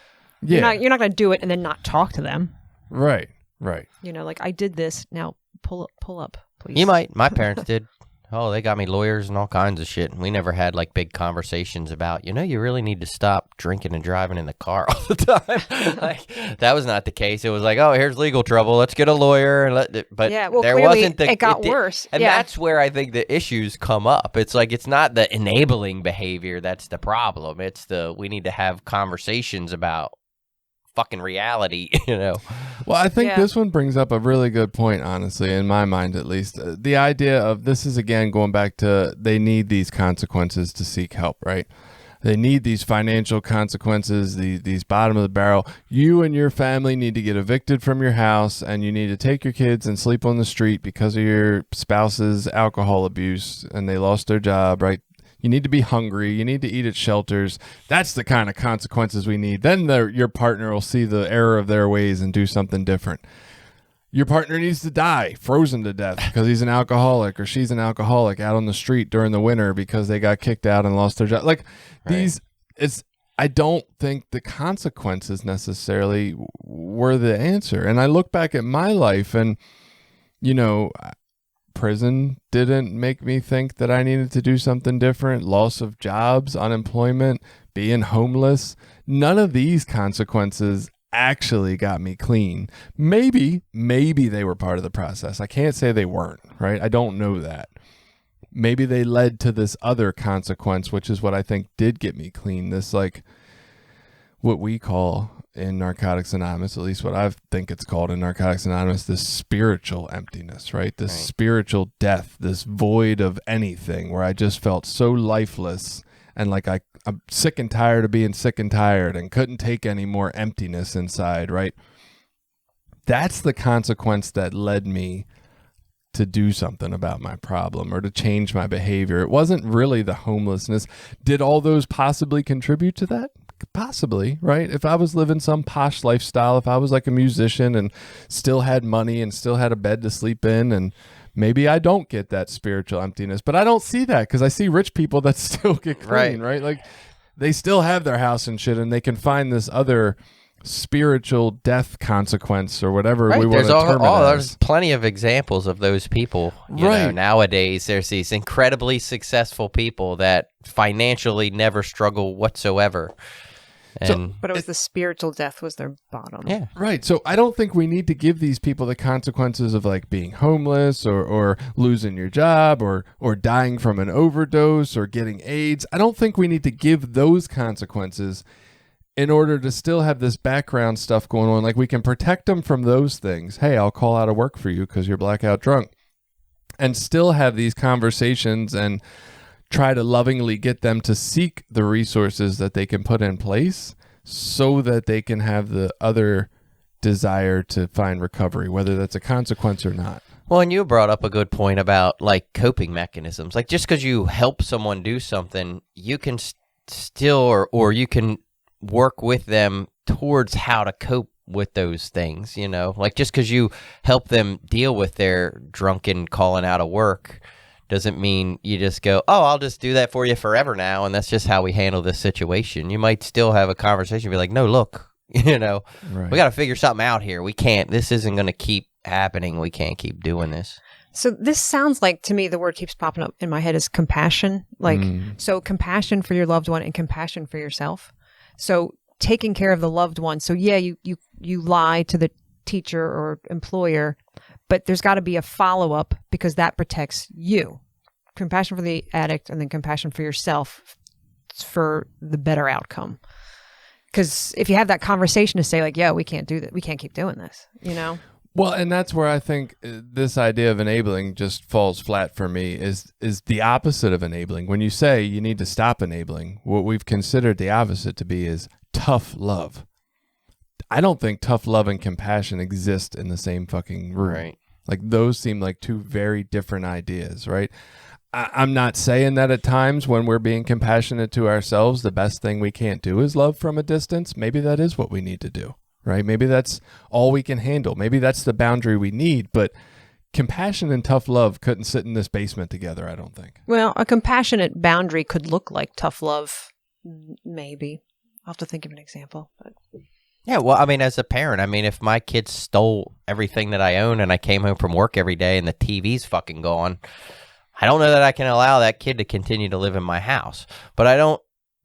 Yeah. you're not going to do it and then not talk to them. Right. Like, I did this. Now pull up, please. You might. My parents did. Oh, they got me lawyers and all kinds of shit. We never had like big conversations about, you really need to stop drinking and driving in the car all the time. Like, that was not the case. It was like, oh, here's legal trouble. Let's get a lawyer. But yeah, well, there clearly wasn't it got worse. And that's where I think the issues come up. It's like, it's not the enabling behavior that's the problem. It's we need to have conversations about fucking reality, Well, I think this one brings up a really good point, honestly, in my mind at least. The idea of this is, again, going back to they need these consequences to seek help, right? They need these financial consequences, these bottom of the barrel. You and your family need to get evicted from your house, and you need to take your kids and sleep on the street because of your spouse's alcohol abuse, and they lost their job, right? You need to be hungry. You need to eat at shelters. That's the kind of consequences we need. Then your partner will see the error of their ways and do something different. Your partner needs to die, frozen to death, because he's an alcoholic or she's an alcoholic out on the street during the winter because they got kicked out and lost their job. Like I don't think the consequences necessarily were the answer. And I look back at my life and, prison didn't make me think that I needed to do something different. Loss of jobs, unemployment, being homeless. None of these consequences actually got me clean. Maybe they were part of the process. I can't say they weren't, right? I don't know that. Maybe they led to this other consequence, which is what I think did get me clean. This, like, what we call in Narcotics Anonymous, at least what I think it's called in Narcotics Anonymous, this spiritual emptiness, right? This spiritual death, this void of anything where I just felt so lifeless and like I'm sick and tired of being sick and tired and couldn't take any more emptiness inside, right? That's the consequence that led me to do something about my problem or to change my behavior. It wasn't really the homelessness. Did all those possibly contribute to that? Possibly, right? If I was living some posh lifestyle, if I was like a musician and still had money and still had a bed to sleep in, and maybe I don't get that spiritual emptiness, but I don't see that because I see rich people that still get clean, right? Like they still have their house and shit and they can find this other spiritual death consequence or whatever we want to term it as. There's plenty of examples of those people. You know, nowadays, there's these incredibly successful people that financially never struggle whatsoever. But it was the spiritual death was their bottom. Yeah. Right. So I don't think we need to give these people the consequences of like being homeless or losing your job or dying from an overdose or getting AIDS. I don't think we need to give those consequences in order to still have this background stuff going on. Like we can protect them from those things. Hey, I'll call out of work for you because you're blackout drunk. And still have these conversations and try to lovingly get them to seek the resources that they can put in place so that they can have the other desire to find recovery, whether that's a consequence or not. Well, and you brought up a good point about like coping mechanisms. Like just because you help someone do something, you can still or you can work with them towards how to cope with those things, like just because you help them deal with their drunken calling out of work doesn't mean you just go, oh, I'll just do that for you forever now, and that's just how we handle this situation. You might still have a conversation, be like, no, look, we got to figure something out here. We can't, this isn't going to keep happening. We can't keep doing this. So this sounds like, to me, the word keeps popping up in my head is compassion. Like, so compassion for your loved one and compassion for yourself. So taking care of the loved one. So yeah, you lie to the teacher or employer, but there's got to be a follow-up because that protects you. Compassion for the addict and then compassion for yourself for the better outcome. Because if you have that conversation to say like, yeah, we can't do that. We can't keep doing this, Well, and that's where I think this idea of enabling just falls flat for me is the opposite of enabling. When you say you need to stop enabling, what we've considered the opposite to be is tough love. I don't think tough love and compassion exist in the same fucking room. Right. Like those seem like two very different ideas, right? I'm not saying that at times when we're being compassionate to ourselves, the best thing we can't do is love from a distance. Maybe that is what we need to do, right? Maybe that's all we can handle. Maybe that's the boundary we need, but compassion and tough love couldn't sit in this basement together, I don't think. Well, a compassionate boundary could look like tough love, maybe. I'll have to think of an example. But. Yeah, well, I mean, as a parent, I mean, if my kids stole everything that I own and I came home from work every day and the TV's fucking gone, I don't know that I can allow that kid to continue to live in my house. But I don't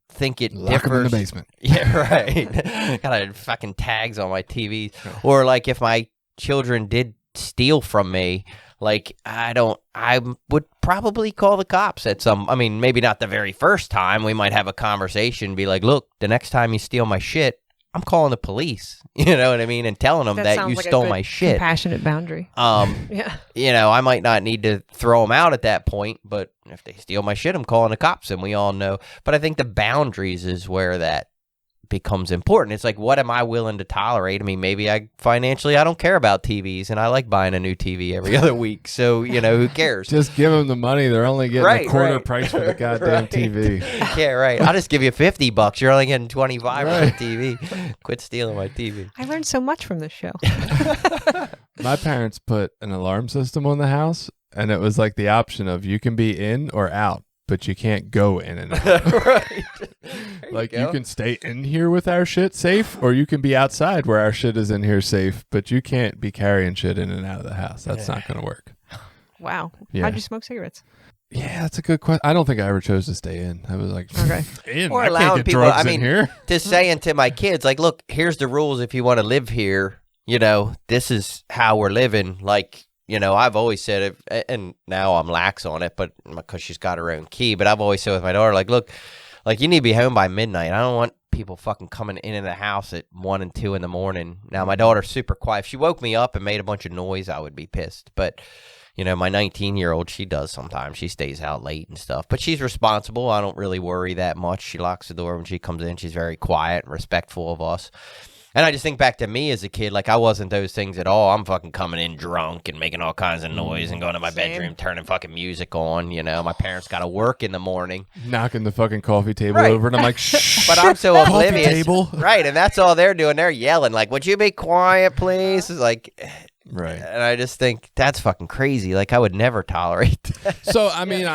think it Lock differs. him in the basement. Yeah, right. Got fucking tags on my TV. Or like if my children did steal from me, like I would probably call the cops at some, I mean, maybe not the very first time. We might have a conversation, be like, look, the next time you steal my shit, I'm calling the police, you know what I mean? And telling them that you like stole a good my shit. Compassionate boundary. Yeah. You know, I might not need to throw them out at that point, but if they steal my shit, I'm calling the cops, and we all know. But I think the boundaries is where that becomes important. It's like, what am I willing to tolerate? I mean, maybe I don't care about TVs, and I like buying a new TV every other week. So, you know, who cares? Just give them the money. They're only getting a quarter price for the goddamn Right. TV. Yeah, right. I'll just give you $50. You're only getting 25 for the TV. Quit stealing my TV. I learned so much from this show. My parents put an alarm system on the house, and it was like the option of you can be in or out, but you can't go in and out. Right. Like you can stay in here with our shit safe, or you can be outside where our shit is in here safe, but you can't be carrying shit in and out of the house. That's not going to work. Wow. Yeah. How'd you smoke cigarettes? Yeah, that's a good question. I don't think I ever chose to stay in. I was like, Okay. in. Or I allowing can't get people, drugs I mean, in here. to saying to my kids, like, look, here's the rules if you want to live here. You know, this is how we're living. Like, you know, I've always said it, and now I'm lax on it, but because she's got her own key. But I've always said with my daughter, like, look, like you need to be home by midnight. I don't want people fucking coming in and the house at 1 and 2 in the morning. Now, my daughter's super quiet. If she woke me up and made a bunch of noise, I would be pissed. But, you know, my 19-year-old, she does sometimes. She stays out late and stuff. But she's responsible. I don't really worry that much. She locks the door when she comes in. She's very quiet and respectful of us. And I just think back to me as a kid, like I wasn't those things at all. I'm fucking coming in drunk and making all kinds of noise and going to my bedroom, turning fucking music on. You know, my parents got to work in the morning. Knocking the fucking coffee table over, and I'm like, shh. But I'm so oblivious. Table. Right, and that's all they're doing. They're yelling, like, would you be quiet, please? It's like... Right. And I just think that's fucking crazy. Like, I would never tolerate that. So, I mean,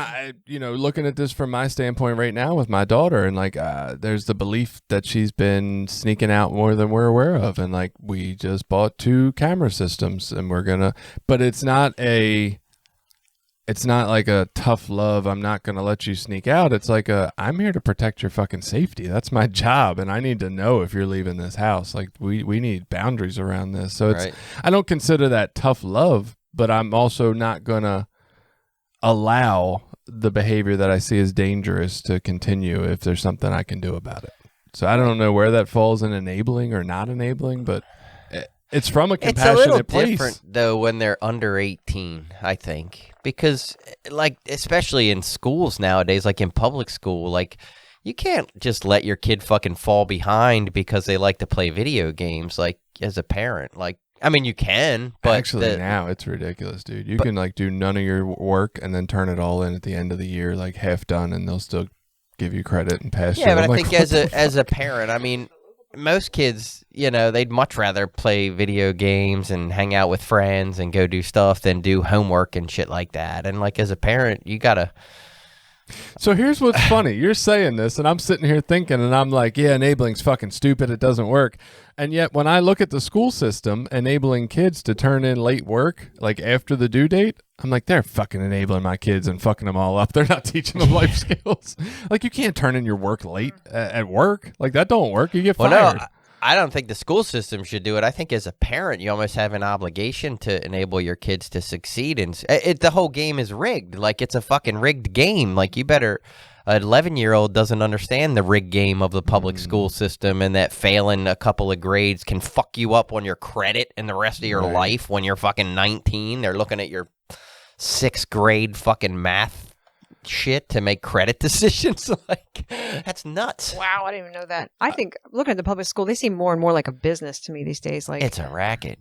looking at this from my standpoint right now with my daughter, and like, there's the belief that she's been sneaking out more than we're aware of. And like, we just bought 2 camera systems, and but it's not like a tough love, I'm not going to let you sneak out. It's like I'm here to protect your fucking safety. That's my job, and I need to know if you're leaving this house. Like, we need boundaries around this. So it's, I don't consider that tough love, but I'm also not going to allow the behavior that I see as dangerous to continue if there's something I can do about it. So I don't know where that falls in enabling or not enabling, but it's from a compassionate place. It's a little place. different, though, when they're under 18, I think. Because, like, especially in schools nowadays, like in public school, like, you can't just let your kid fucking fall behind because they like to play video games, like, as a parent. Like, I mean, you can, but... Actually, now it's ridiculous, dude. You can, like, do none of your work and then turn it all in at the end of the year, like, half done, and they'll still give you credit and pass you. Yeah, but I'm I like, think as a parent, I mean... Most kids, you know, they'd much rather play video games and hang out with friends and go do stuff than do homework and shit like that. And like as a parent, you gotta. So here's what's funny. You're saying this, and I'm sitting here thinking, and I'm like, yeah, enabling's fucking stupid. It doesn't work. And yet, when I look at the school system enabling kids to turn in late work, like after the due date, I'm like, they're fucking enabling my kids and fucking them all up. They're not teaching them life skills. Like, you can't turn in your work late at work. Like, that don't work. You get fired. Well, no, I don't think the school system should do it. I think as a parent, you almost have an obligation to enable your kids to succeed. And the whole game is rigged. Like, it's a fucking rigged game. Like, you better... An 11-year-old doesn't understand the rigged game of the public school system, and that failing a couple of grades can fuck you up on your credit and the rest of your life when you're fucking 19. They're looking at your 6th grade fucking math shit to make credit decisions. Like, that's nuts. Wow, I didn't even know that. I think looking at the public school, they seem more and more like a business to me these days. Like, it's a racket.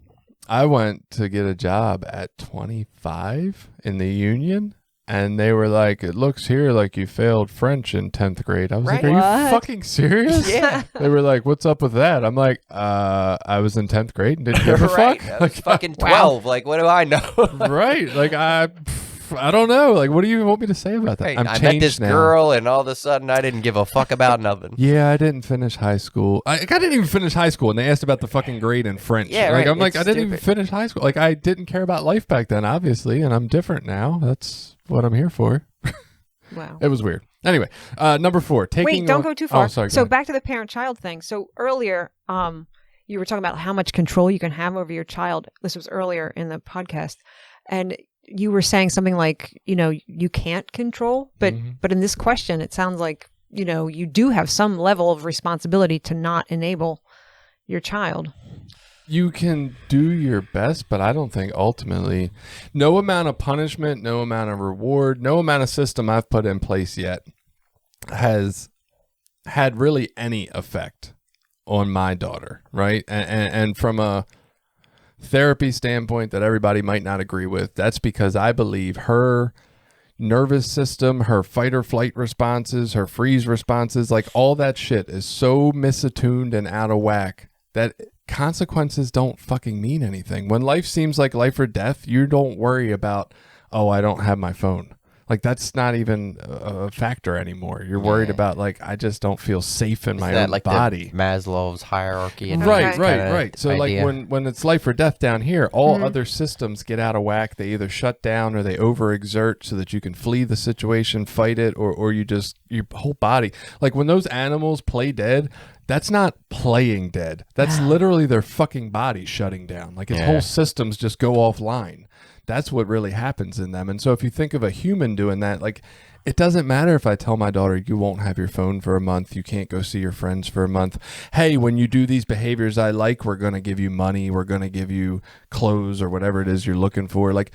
I went to get a job at 25 in the union, And they were like, it looks here like you failed French in 10th grade. I was like, Right. are you What? fucking serious? Yeah. They were like, what's up with that? I'm like, I was in 10th grade and didn't give a Right. fuck. I was fucking 12. Like, what do I know? Right. Like, I don't know. Like, what do you want me to say about that? Right. I'm I met changed this now. girl, and all of a sudden, I didn't give a fuck about nothing. Yeah, I didn't finish high school. I didn't even finish high school, and they asked about the fucking grade in French. Yeah, like right. I'm like, It's I didn't even stupid. finish high school. Like, I didn't care about life back then, obviously, and I'm different now. That's what I'm here for. Wow. It was weird. Anyway, number 4. Taking Wait, don't on- go too far. Oh, sorry. go So ahead. back to the parent-child thing. So earlier, you were talking about how much control you can have over your child. This was earlier in the podcast, and you were saying something like, you can't control, but Mhm. but in this question, it sounds like you do have some level of responsibility to not enable your child. You can do your best, but I don't think ultimately, no amount of punishment, no amount of reward, no amount of system I've put in place yet has had really any effect on my daughter, right? And from a therapy standpoint that everybody might not agree with, that's because I believe her nervous system, her fight or flight responses, her freeze responses, like all that shit is so misattuned and out of whack that consequences don't fucking mean anything. When life seems like life or death, you don't worry about, oh, I don't have my phone. Like, that's not even a factor anymore. You're worried Yeah. about, like, I just don't feel safe in Is my that own like body. the Maslow's hierarchy? And Right, that Right, kinda right. So idea? like when it's life or death down here, all Mhm. other systems get out of whack. They either shut down or they overexert so that you can flee the situation, fight it, or you just, your whole body. Like when those animals play dead, that's not playing dead. That's literally their fucking body shutting down. Like its Yeah. whole systems just go offline. That's what really happens in them. And so if you think of a human doing that, like, it doesn't matter if I tell my daughter, you won't have your phone for a month, you can't go see your friends for a month. Hey, when you do these behaviors I like, we're going to give you money, we're going to give you clothes or whatever it is you're looking for. Like,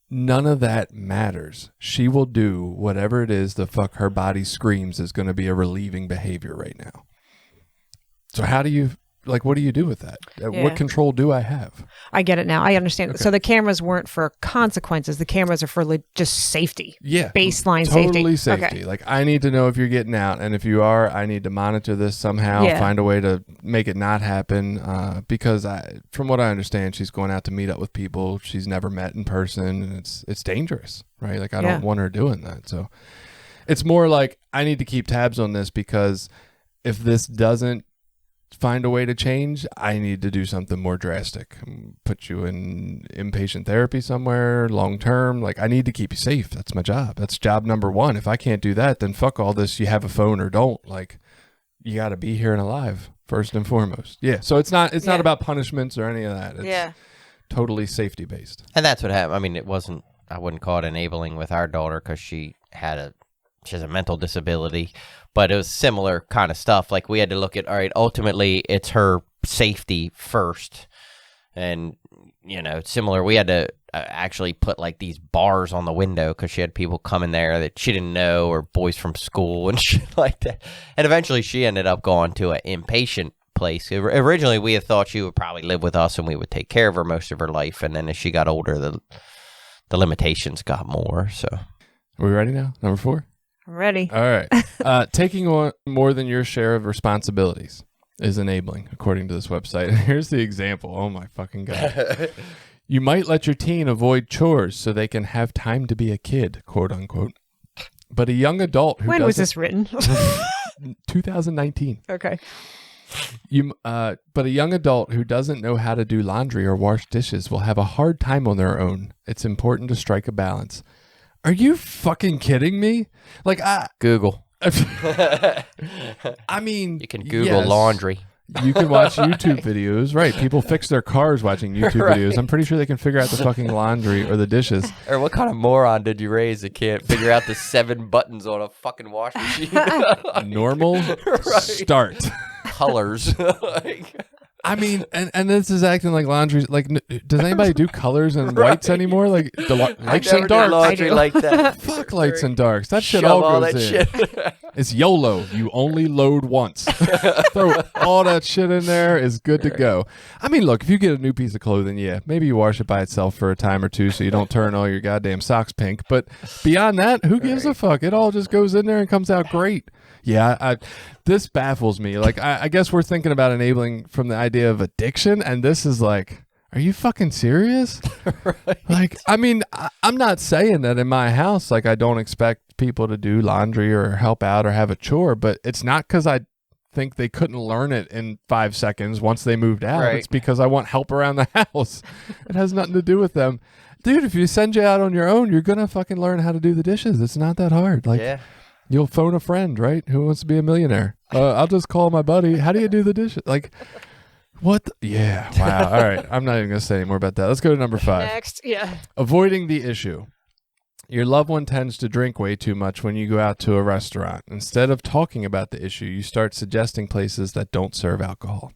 none of that matters. She will do whatever it is the fuck her body screams is going to be a relieving behavior right now. So how do you, like, what do you do with that? Yeah. What control do I have? I get it now. I understand. Okay. So the cameras weren't for consequences. The cameras are for just safety. Yeah. Baseline Totally safety. safety. Like, I need to know if you're getting out. And if you are, I need to monitor this somehow, Yeah. find a way to make it not happen. Because from what I understand, she's going out to meet up with people she's never met in person. And it's dangerous, right? Like, I don't want her doing that. So it's more like, I need to keep tabs on this because if this doesn't find a way to change, I need to do something more drastic. Put you in inpatient therapy somewhere long term. Like, I need to keep you safe. That's my job. That's job number one. If I can't do that, then fuck all this. You have a phone or don't. Like, you got to be here and alive first and foremost. Yeah. So it's not Yeah. about punishments or any of that. It's totally safety based. And that's what happened. I mean, I wouldn't call it enabling with our daughter because she has a mental disability, but it was similar kind of stuff. Like, we had to look at, all right, ultimately it's her safety first. And, similar, we had to actually put like these bars on the window because she had people come in there that she didn't know, or boys from school and shit like that. And eventually she ended up going to an inpatient place. Originally we had thought she would probably live with us and we would take care of her most of her life. And then as she got older, the limitations got more. So Are we ready now? Number 4? I'm ready. All right. Taking on more than your share of responsibilities is enabling, according to this website. Here's the example. Oh my fucking God. You might let your teen avoid chores so they can have time to be a kid, quote unquote. But a young adult who When was doesn't- this written? 2019. Okay. But a young adult who doesn't know how to do laundry or wash dishes will have a hard time on their own. It's important to strike a balance. Are you fucking kidding me? Like, Google. I mean, You can Google yes. laundry. You can watch YouTube videos, right? People fix their cars watching YouTube Right. videos. I'm pretty sure they can figure out the fucking laundry or the dishes. Or what kind of moron did you raise that can't figure out the 7 buttons on a fucking wash machine? Normal start. Colors. Like, I mean, and this is acting like laundry. Like, does anybody do colors and whites anymore? Like the I lights never and did darks. laundry I do. like that. Fuck lights and darks. That shit Shove all all goes that in. shit. It's YOLO. You only load once. Throw all that shit in there is good to go. I mean, look, if you get a new piece of clothing, yeah, maybe you wash it by itself for a time or two so you don't turn all your goddamn socks pink. But beyond that, who gives a fuck? It all just goes in there and comes out great. Yeah, this baffles me. Like, I guess we're thinking about enabling from the idea of addiction, and this is like, are you fucking serious? Right. Like, I mean, I'm not saying that in my house, like, I don't expect people to do laundry or help out or have a chore, but it's not because I think they couldn't learn it in 5 seconds once they moved out. Right. It's because I want help around the house. It has nothing to do with them. Dude, if you send you out on your own, you're going to fucking learn how to do the dishes. It's not that hard. Like, Yeah. you'll phone a friend, right? Who wants to be a millionaire? I'll just call my buddy. How do you do the dishes? Like, what? Yeah. Wow. All right. I'm not even going to say any more about that. Let's go to number 5. Next, yeah. Avoiding the issue. Your loved one tends to drink way too much when you go out to a restaurant. Instead of talking about the issue, you start suggesting places that don't serve alcohol.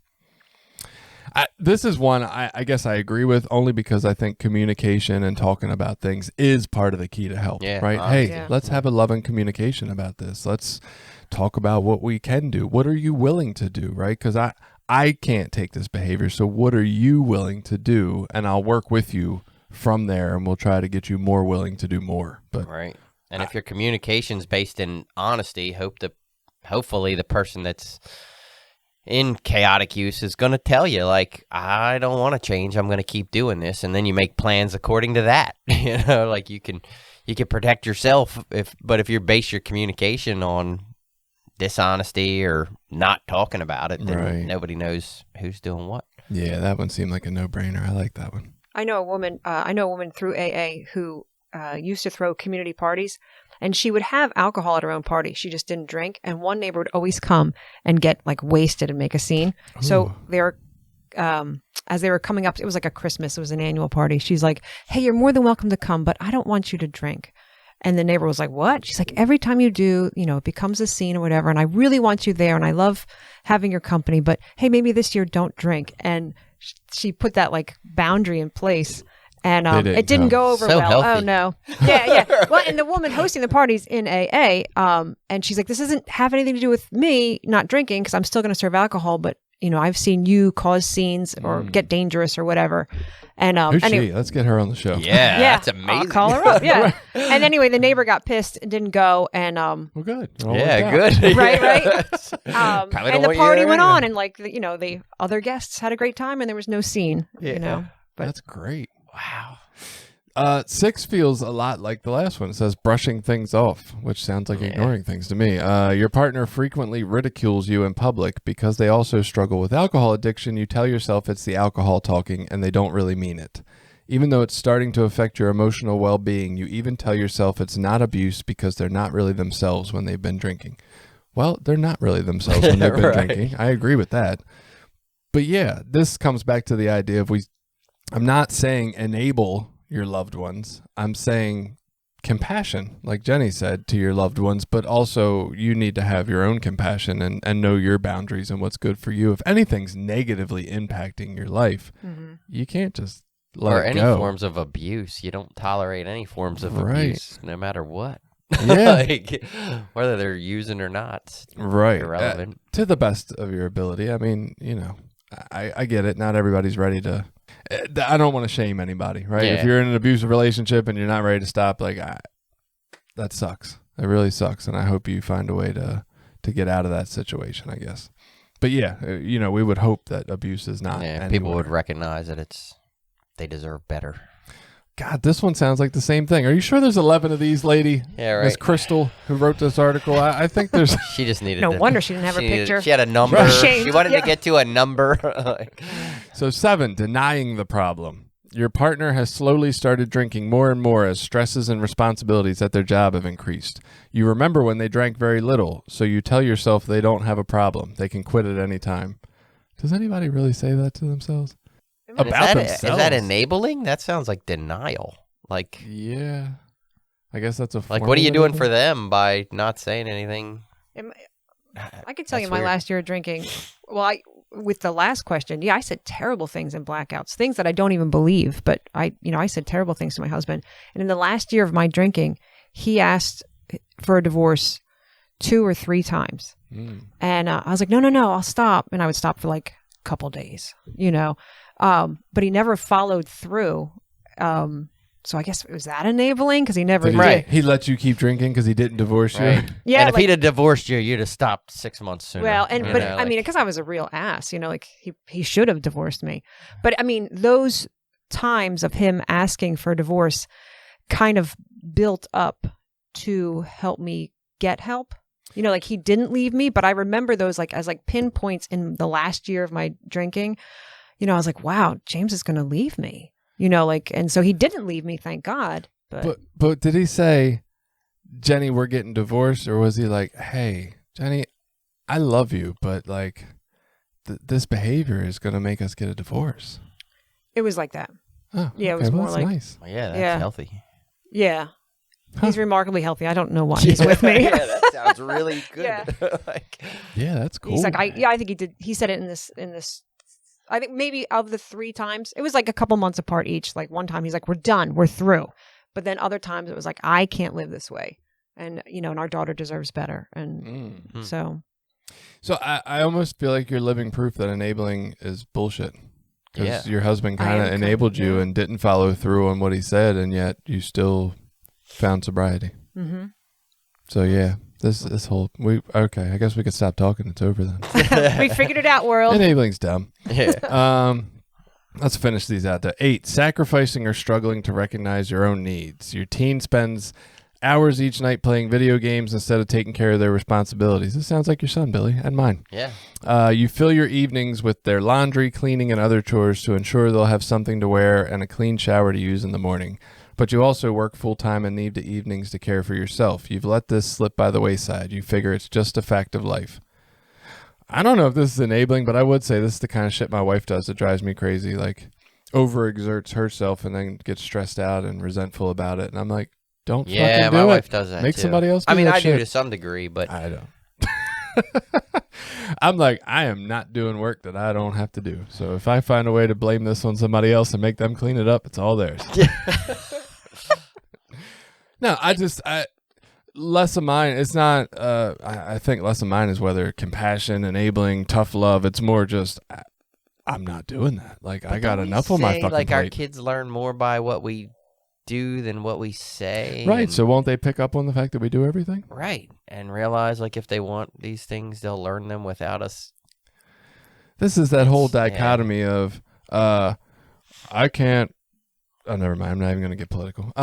This is one I guess I agree with, only because I think communication and talking about things is part of the key to help. Yeah, right? honestly. Hey, let's have a loving communication about this. Let's talk about what we can do. What are you willing to do, right? Because I can't take this behavior. So what are you willing to do? And I'll work with you from there, and we'll try to get you more willing to do more. But Right. And if your communication's based in honesty, hopefully the person that's in chaotic use is going to tell you, like, I don't want to change. I'm going to keep doing this. And then you make plans according to that. You know, like you can protect yourself but if you base your communication on dishonesty or not talking about it, then nobody knows who's doing what. Yeah, that one seemed like a no-brainer. I like that one. I know a woman through AA who used to throw community parties, and she would have alcohol at her own party. She just didn't drink, and one neighbor would always come and get like wasted and make a scene. Ooh. So they were, as they were coming up, it was like a Christmas. It was an annual party. She's like, "Hey, you're more than welcome to come, but I don't want you to drink." And the neighbor was like, "What?" She's like, "Every time you do, it becomes a scene or whatever, and I really want you there, and I love having your company, but hey, maybe this year don't drink." And she put that like boundary in place, and it didn't go over so well. healthy. Oh no. Yeah. Well, and the woman hosting the parties in AA, and she's like, "This doesn't have anything to do with me not drinking, because I'm still going to serve alcohol, but I've seen you cause scenes or get dangerous or whatever." And who's she? Let's get her on the show. Yeah, that's amazing. I'll call her up. Yeah. And anyway, the neighbor got pissed and didn't go, and Well, good. yeah, good. right. Probably And don't the want party you went there. on, and like the other guests had a great time, and there was no scene. But That's great. Wow. 6 feels a lot like the last one. It says brushing things off, which sounds like ignoring things to me. Your partner frequently ridicules you in public because they also struggle with alcohol addiction. You tell yourself it's the alcohol talking, and they don't really mean it. Even though it's starting to affect your emotional well-being, you even tell yourself it's not abuse because they're not really themselves when they've been drinking. Well, they're not really themselves when they've been drinking. I agree with that. But yeah, this comes back to the idea of I'm not saying enable your loved ones. I'm saying compassion, like Jenny said, to your loved ones, but also you need to have your own compassion and know your boundaries and what's good for you. If anything's negatively impacting your life, you can't just let Or it any go. forms of abuse. You don't tolerate any forms of Right. abuse, no matter what. Yeah. Like, whether they're using or not, it's Right. irrelevant. To the best of your ability. I mean, I get it. Not everybody's ready to. I don't want to shame anybody, right? Yeah. If you're in an abusive relationship and you're not ready to stop, like, that sucks. It really sucks. And I hope you find a way to get out of that situation, I guess. But yeah, we would hope that abuse is not. Yeah, people anywhere. would recognize that they deserve better. God, this one sounds like the same thing. Are you sure there's 11 of these, lady? Yeah, right. Miss Crystal, who wrote this article. I think there's. She just needed no to- wonder she didn't have her picture. She had a number. Right. She wanted Yeah. to get to a number. So 7, denying the problem. Your partner has slowly started drinking more and more as stresses and responsibilities at their job have increased. You remember when they drank very little, so you tell yourself they don't have a problem. They can quit at any time. Does anybody really say that to themselves? About Is that themselves? enabling? That sounds like denial. Like, Yeah. I guess that's a like form what are of you doing enabling? for them by not saying anything? I could tell you That's my weird. last year of drinking. Well, with the last question, I said terrible things in blackouts, things that I don't even believe. But I said terrible things to my husband. And in the last year of my drinking, he asked for a divorce 2 or 3 times. And I was like, no, I'll stop. And I would stop for like a couple days, but he never followed through. So I guess it was that enabling because he never did. He let you keep drinking because he didn't divorce you. Right. Yeah, and if he'd have divorced you, you'd have stopped 6 months sooner. Well, I mean, because I was a real ass, like he should have divorced me. But I mean, those times of him asking for a divorce kind of built up to help me get help. Like he didn't leave me, but I remember those like as like pinpoints in the last year of my drinking. I was like, wow, James is going to leave me. And so he didn't leave me, thank God. But did he say, Jenny, we're getting divorced? Or was he like, hey, Jenny, I love you, but like this behavior is going to make us get a divorce? It was like that. Oh, yeah, it was more that's like, nice. Well, yeah, that's healthy. Yeah. He's remarkably healthy. I don't know why he's with me. Yeah, that sounds really good. Yeah. Yeah, that's cool. He's like, I think he did. He said it in this. I think maybe of the 3 times, it was like a couple months apart each. Like one time he's like, we're done, we're through. But then other times it was like, I can't live this way. And, and our daughter deserves better. And so I almost feel like you're living proof that enabling is bullshit. Because your husband kind of enabled you and didn't follow through on what he said. And yet you still found sobriety. Mm-hmm. So yeah. This whole okay. I guess we could stop talking. It's over then. We figured it out, world. Enabling's dumb. Yeah. Let's finish these out. 8, sacrificing or struggling to recognize your own needs. Your teen spends hours each night playing video games instead of taking care of their responsibilities. This sounds like your son, Billy, and mine. Yeah. You fill your evenings with their laundry, cleaning, and other chores to ensure they'll have something to wear and a clean shower to use in the morning. But you also work full-time and need the evenings to care for yourself. You've let this slip by the wayside. You figure it's just a fact of life. I don't know if this is enabling, but I would say this is the kind of shit my wife does that drives me crazy. Like, overexerts herself and then gets stressed out and resentful about it. And I'm like, don't fucking do it. Yeah, my wife does that Make too. somebody else do I mean, that I shit. do to some degree, but I don't. I'm like, I am not doing work that I don't have to do. So if I find a way to blame this on somebody else and make them clean it up, it's all theirs. No, less of mine. It's not, I think less of mine is whether compassion, enabling, tough love. It's more just, I'm not doing that. Like, I got enough on my fucking like plate. our kids learn more by what we do than what we say. Right. And, So won't they pick up on the fact that we do everything? right. And realize, like, if they want these things, they'll learn them without us. This is that whole dichotomy of, I can't. Oh, never mind. I'm not even going to get political.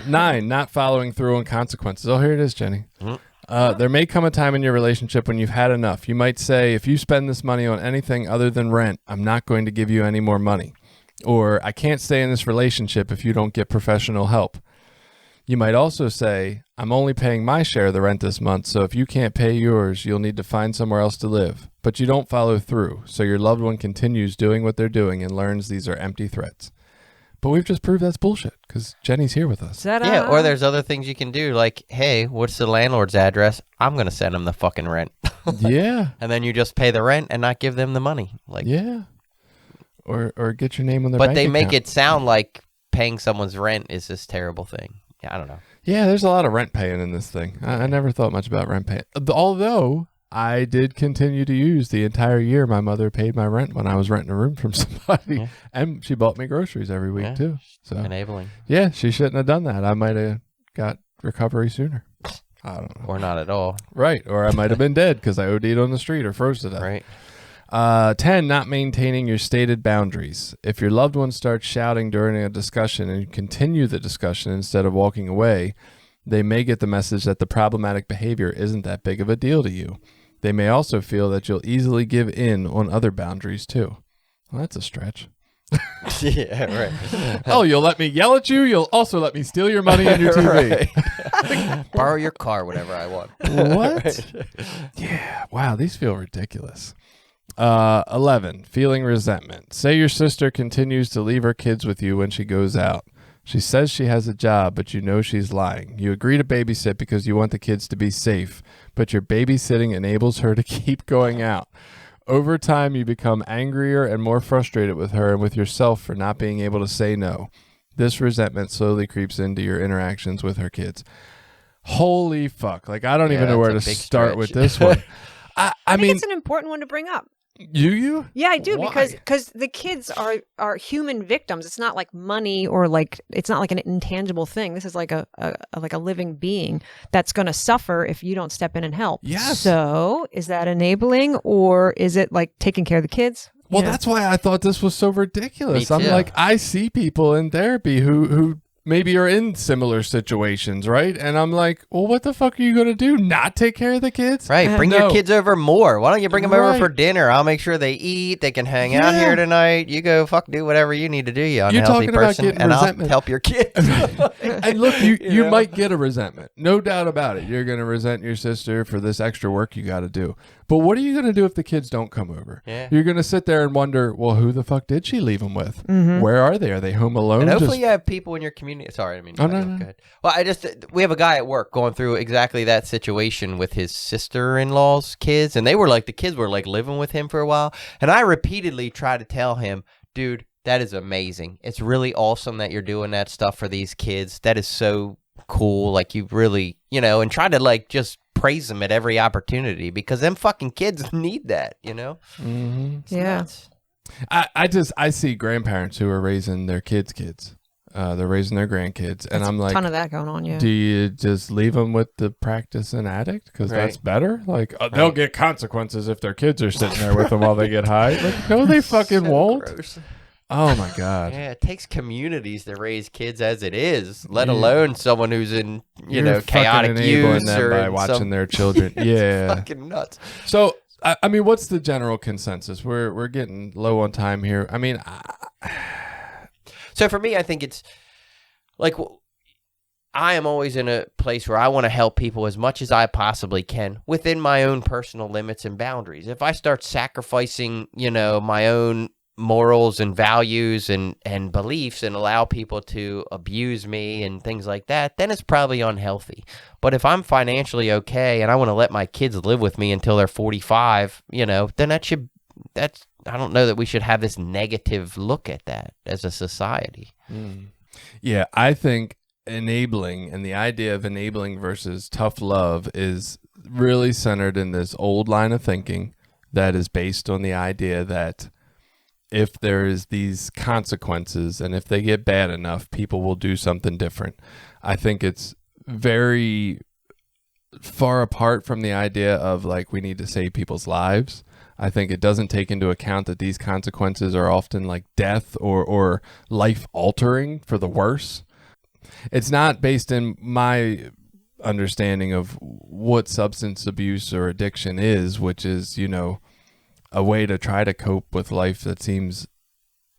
9, not following through on consequences. Oh, here it is, Jenny. There may come a time in your relationship when you've had enough. You might say, if you spend this money on anything other than rent, I'm not going to give you any more money. Or, I can't stay in this relationship if you don't get professional help. You might also say, I'm only paying my share of the rent this month, so if you can't pay yours, you'll need to find somewhere else to live. But you don't follow through, so your loved one continues doing what they're doing and learns these are empty threats. But we've just proved that's bullshit because Jenny's here with us. Ta-da. Yeah, or there's other things you can do, like, hey, what's the landlord's address? I'm going to send them the fucking rent. Yeah. And then you just pay the rent and not give them the money. Like, Yeah. Or get your name on their but bank they make account. it sound like paying someone's rent is this terrible thing. Yeah, I don't know. Yeah, there's a lot of rent paying in this thing. I never thought much about rent paying. Although I did continue to use the entire year my mother paid my rent when I was renting a room from somebody. Yeah. And she bought me groceries every week too. So Enabling. yeah, she shouldn't have done that. I might have got recovery sooner. I don't know. Or not at all. Right. Or I might have been dead because I OD'd on the street or froze to death. Right. 10, not maintaining your stated boundaries. If your loved one starts shouting during a discussion and you continue the discussion instead of walking away, they may get the message that the problematic behavior isn't that big of a deal to you. They may also feel that you'll easily give in on other boundaries too. Well, that's a stretch. Yeah, right. Oh, you'll let me yell at you? You'll also let me steal your money and your TV. Right. Borrow your car whenever I want. What? Yeah. Wow, these feel ridiculous. 11, feeling resentment. Say your sister continues to leave her kids with you when she goes out. She says she has a job, but you know she's lying. You agree to babysit because you want the kids to be safe, but your babysitting enables her to keep going out. Over time, you become angrier and more frustrated with her and with yourself for not being able to say no. This resentment slowly creeps into your interactions with her kids. Holy fuck. Like, I don't Yeah, even know where to that's a big start stretch. with this one. I think mean, it's an important one to bring up. you? Yeah, I do, Why? because the kids are human victims. It's not like money or like it's not like an intangible thing. This is like a living being that's going to suffer if you don't step in and help. Yes. So is that enabling, or is it like taking care of the kids? Well, You know? that's why I thought this was so ridiculous. Me I'm too. like, I see people in therapy who maybe are in similar situations, right? And I'm like, well, what the fuck are you going to do? Not take care of the kids? Right, bring No. your kids over more. Why don't you bring them over Right. for dinner? I'll make sure they eat. They can hang out Yeah. here tonight. You go do whatever you need to do, you You're unhealthy talking about person, getting and resentment. I'll help your kids. And look, you know? might get a resentment. No doubt about it. You're going to resent your sister for this extra work you got to do. But what are you going to do if the kids don't come over? Yeah. You're going to sit there and wonder, well, who the fuck did she leave them with? Mm-hmm. Where are they? Are they home alone? And hopefully Just- you have people in your community. Sorry, I mean, Oh, no, no. go ahead. Well, we have a guy at work going through exactly that situation with his sister-in-law's kids, and the kids were like living with him for a while, and I repeatedly tried to tell him, dude, that is amazing. It's really awesome that you're doing that stuff for these kids. That is so cool. Like, you really, and try to like just praise them at every opportunity, because them fucking kids need that, Mhm. It's Yeah. nuts. I see grandparents who are raising their kids. They're raising their grandkids, and That's I'm a like, ton of that going on. Yeah. do you just leave them with the practicing addict? Because Right. that's better. Like, they'll Right. get consequences if their kids are sitting there with them while they get high. Like, no, they fucking So won't. gross. Oh my god. Yeah, it takes communities to raise kids as it is, let Yeah. alone someone who's in, You're chaotic fucking enabling use them or by in watching some- their children. It's Yeah. fucking nuts. So I mean, what's the general consensus? We're getting low on time here. I mean, So for me, I think it's like I am always in a place where I want to help people as much as I possibly can within my own personal limits and boundaries. If I start sacrificing, my own morals and values and beliefs and allow people to abuse me and things like that, then it's probably unhealthy. But if I'm financially okay and I want to let my kids live with me until they're 45, then I don't know that we should have this negative look at that as a society. yeah, I think enabling and the idea of enabling versus tough love is really centered in this old line of thinking that is based on the idea that if there is these consequences and if they get bad enough, people will do something different. I think it's very far apart from the idea of like we need to save people's lives. I think it doesn't take into account that these consequences are often like death or life altering for the worse. It's not based in my understanding of what substance abuse or addiction is, which is, a way to try to cope with life that seems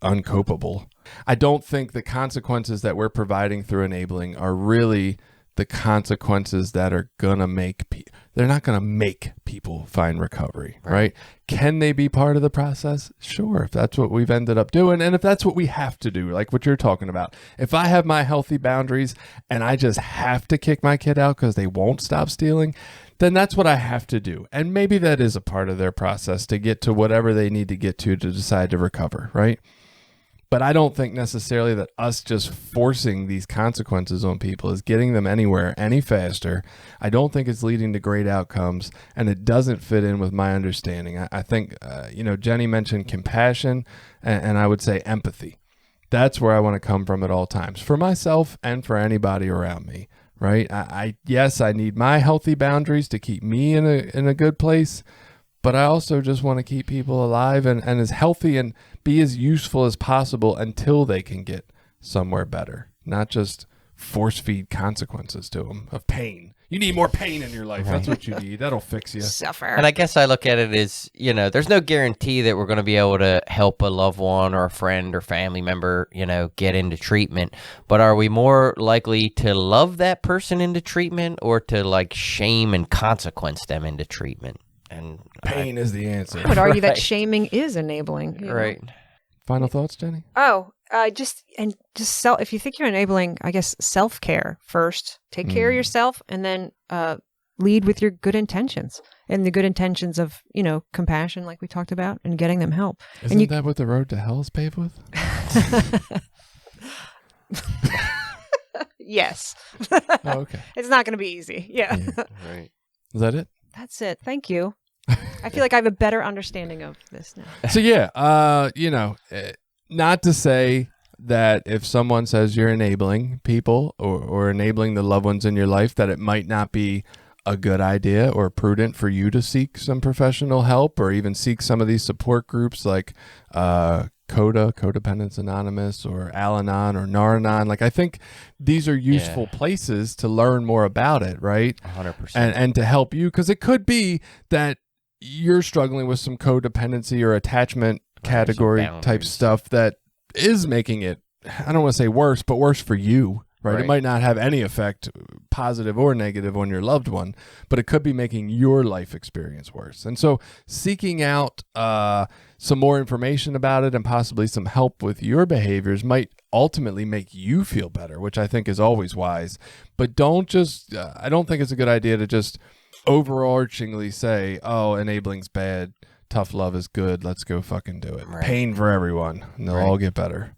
uncopable. I don't think the consequences that we're providing through enabling are really the consequences that are gonna they're not gonna make people find recovery, right? Can they be part of the process? Sure, if that's what we've ended up doing, and if that's what we have to do, like what you're talking about. If I have my healthy boundaries and I just have to kick my kid out because they won't stop stealing, then that's what I have to do. And maybe that is a part of their process to get to whatever they need to get to decide to recover, right? But I don't think necessarily that us just forcing these consequences on people is getting them anywhere any faster. I don't think it's leading to great outcomes, and it doesn't fit in with my understanding. I think, Jenny mentioned compassion, and I would say empathy. That's where I want to come from at all times, for myself and for anybody around me, right? Yes, I need my healthy boundaries to keep me in a good place, but I also just want to keep people alive and as healthy and be as useful as possible until they can get somewhere better, not just force feed consequences to them of pain. You need more pain in your life. That's what you need. That'll fix you. Suffer. And I guess I look at it as, there's no guarantee that we're going to be able to help a loved one or a friend or family member, get into treatment. But are we more likely to love that person into treatment or to like shame and consequence them into treatment? And Pain is the answer. I would argue that Right. shaming is enabling. Right. Final thoughts, Jenny? Oh, if you think you're enabling, I guess self-care first. Take care of yourself, and then lead with your good intentions and the good intentions of compassion, like we talked about, and getting them help. Isn't that what the road to hell is paved with? Yes. Oh, okay. It's not going to be easy. Yeah. Right. Is that it? That's it. Thank you. I feel like I have a better understanding of this now. So yeah, not to say that if someone says you're enabling people or enabling the loved ones in your life, that it might not be a good idea or prudent for you to seek some professional help or even seek some of these support groups like Codependence Anonymous or Al-Anon or Nar-Anon. Like, I think these are useful places to learn more about it, right? 100%. And to help you, because it could be that you're struggling with some codependency or attachment category type stuff that is making it, I don't want to say worse, but worse for you, right? It might not have any effect, positive or negative, on your loved one, but it could be making your life experience worse. And so seeking out some more information about it and possibly some help with your behaviors might ultimately make you feel better, which I think is always wise. But don't just, I don't think it's a good idea to just overarchingly say, oh, enabling's bad, tough love is good, let's go fucking do it. Right. Pain for everyone, and they'll all get better.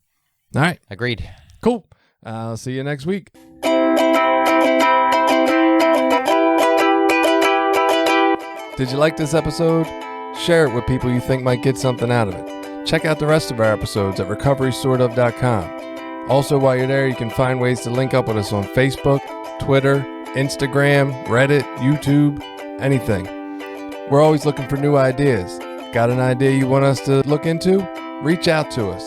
All right. Agreed. Cool. I'll see you next week. Did you like this episode? Share it with people you think might get something out of it. Check out the rest of our episodes at recoverysortof.com. Also, while you're there, you can find ways to link up with us on Facebook, Twitter, Instagram, Reddit, YouTube, anything. We're always looking for new ideas. Got an idea you want us to look into? Reach out to us.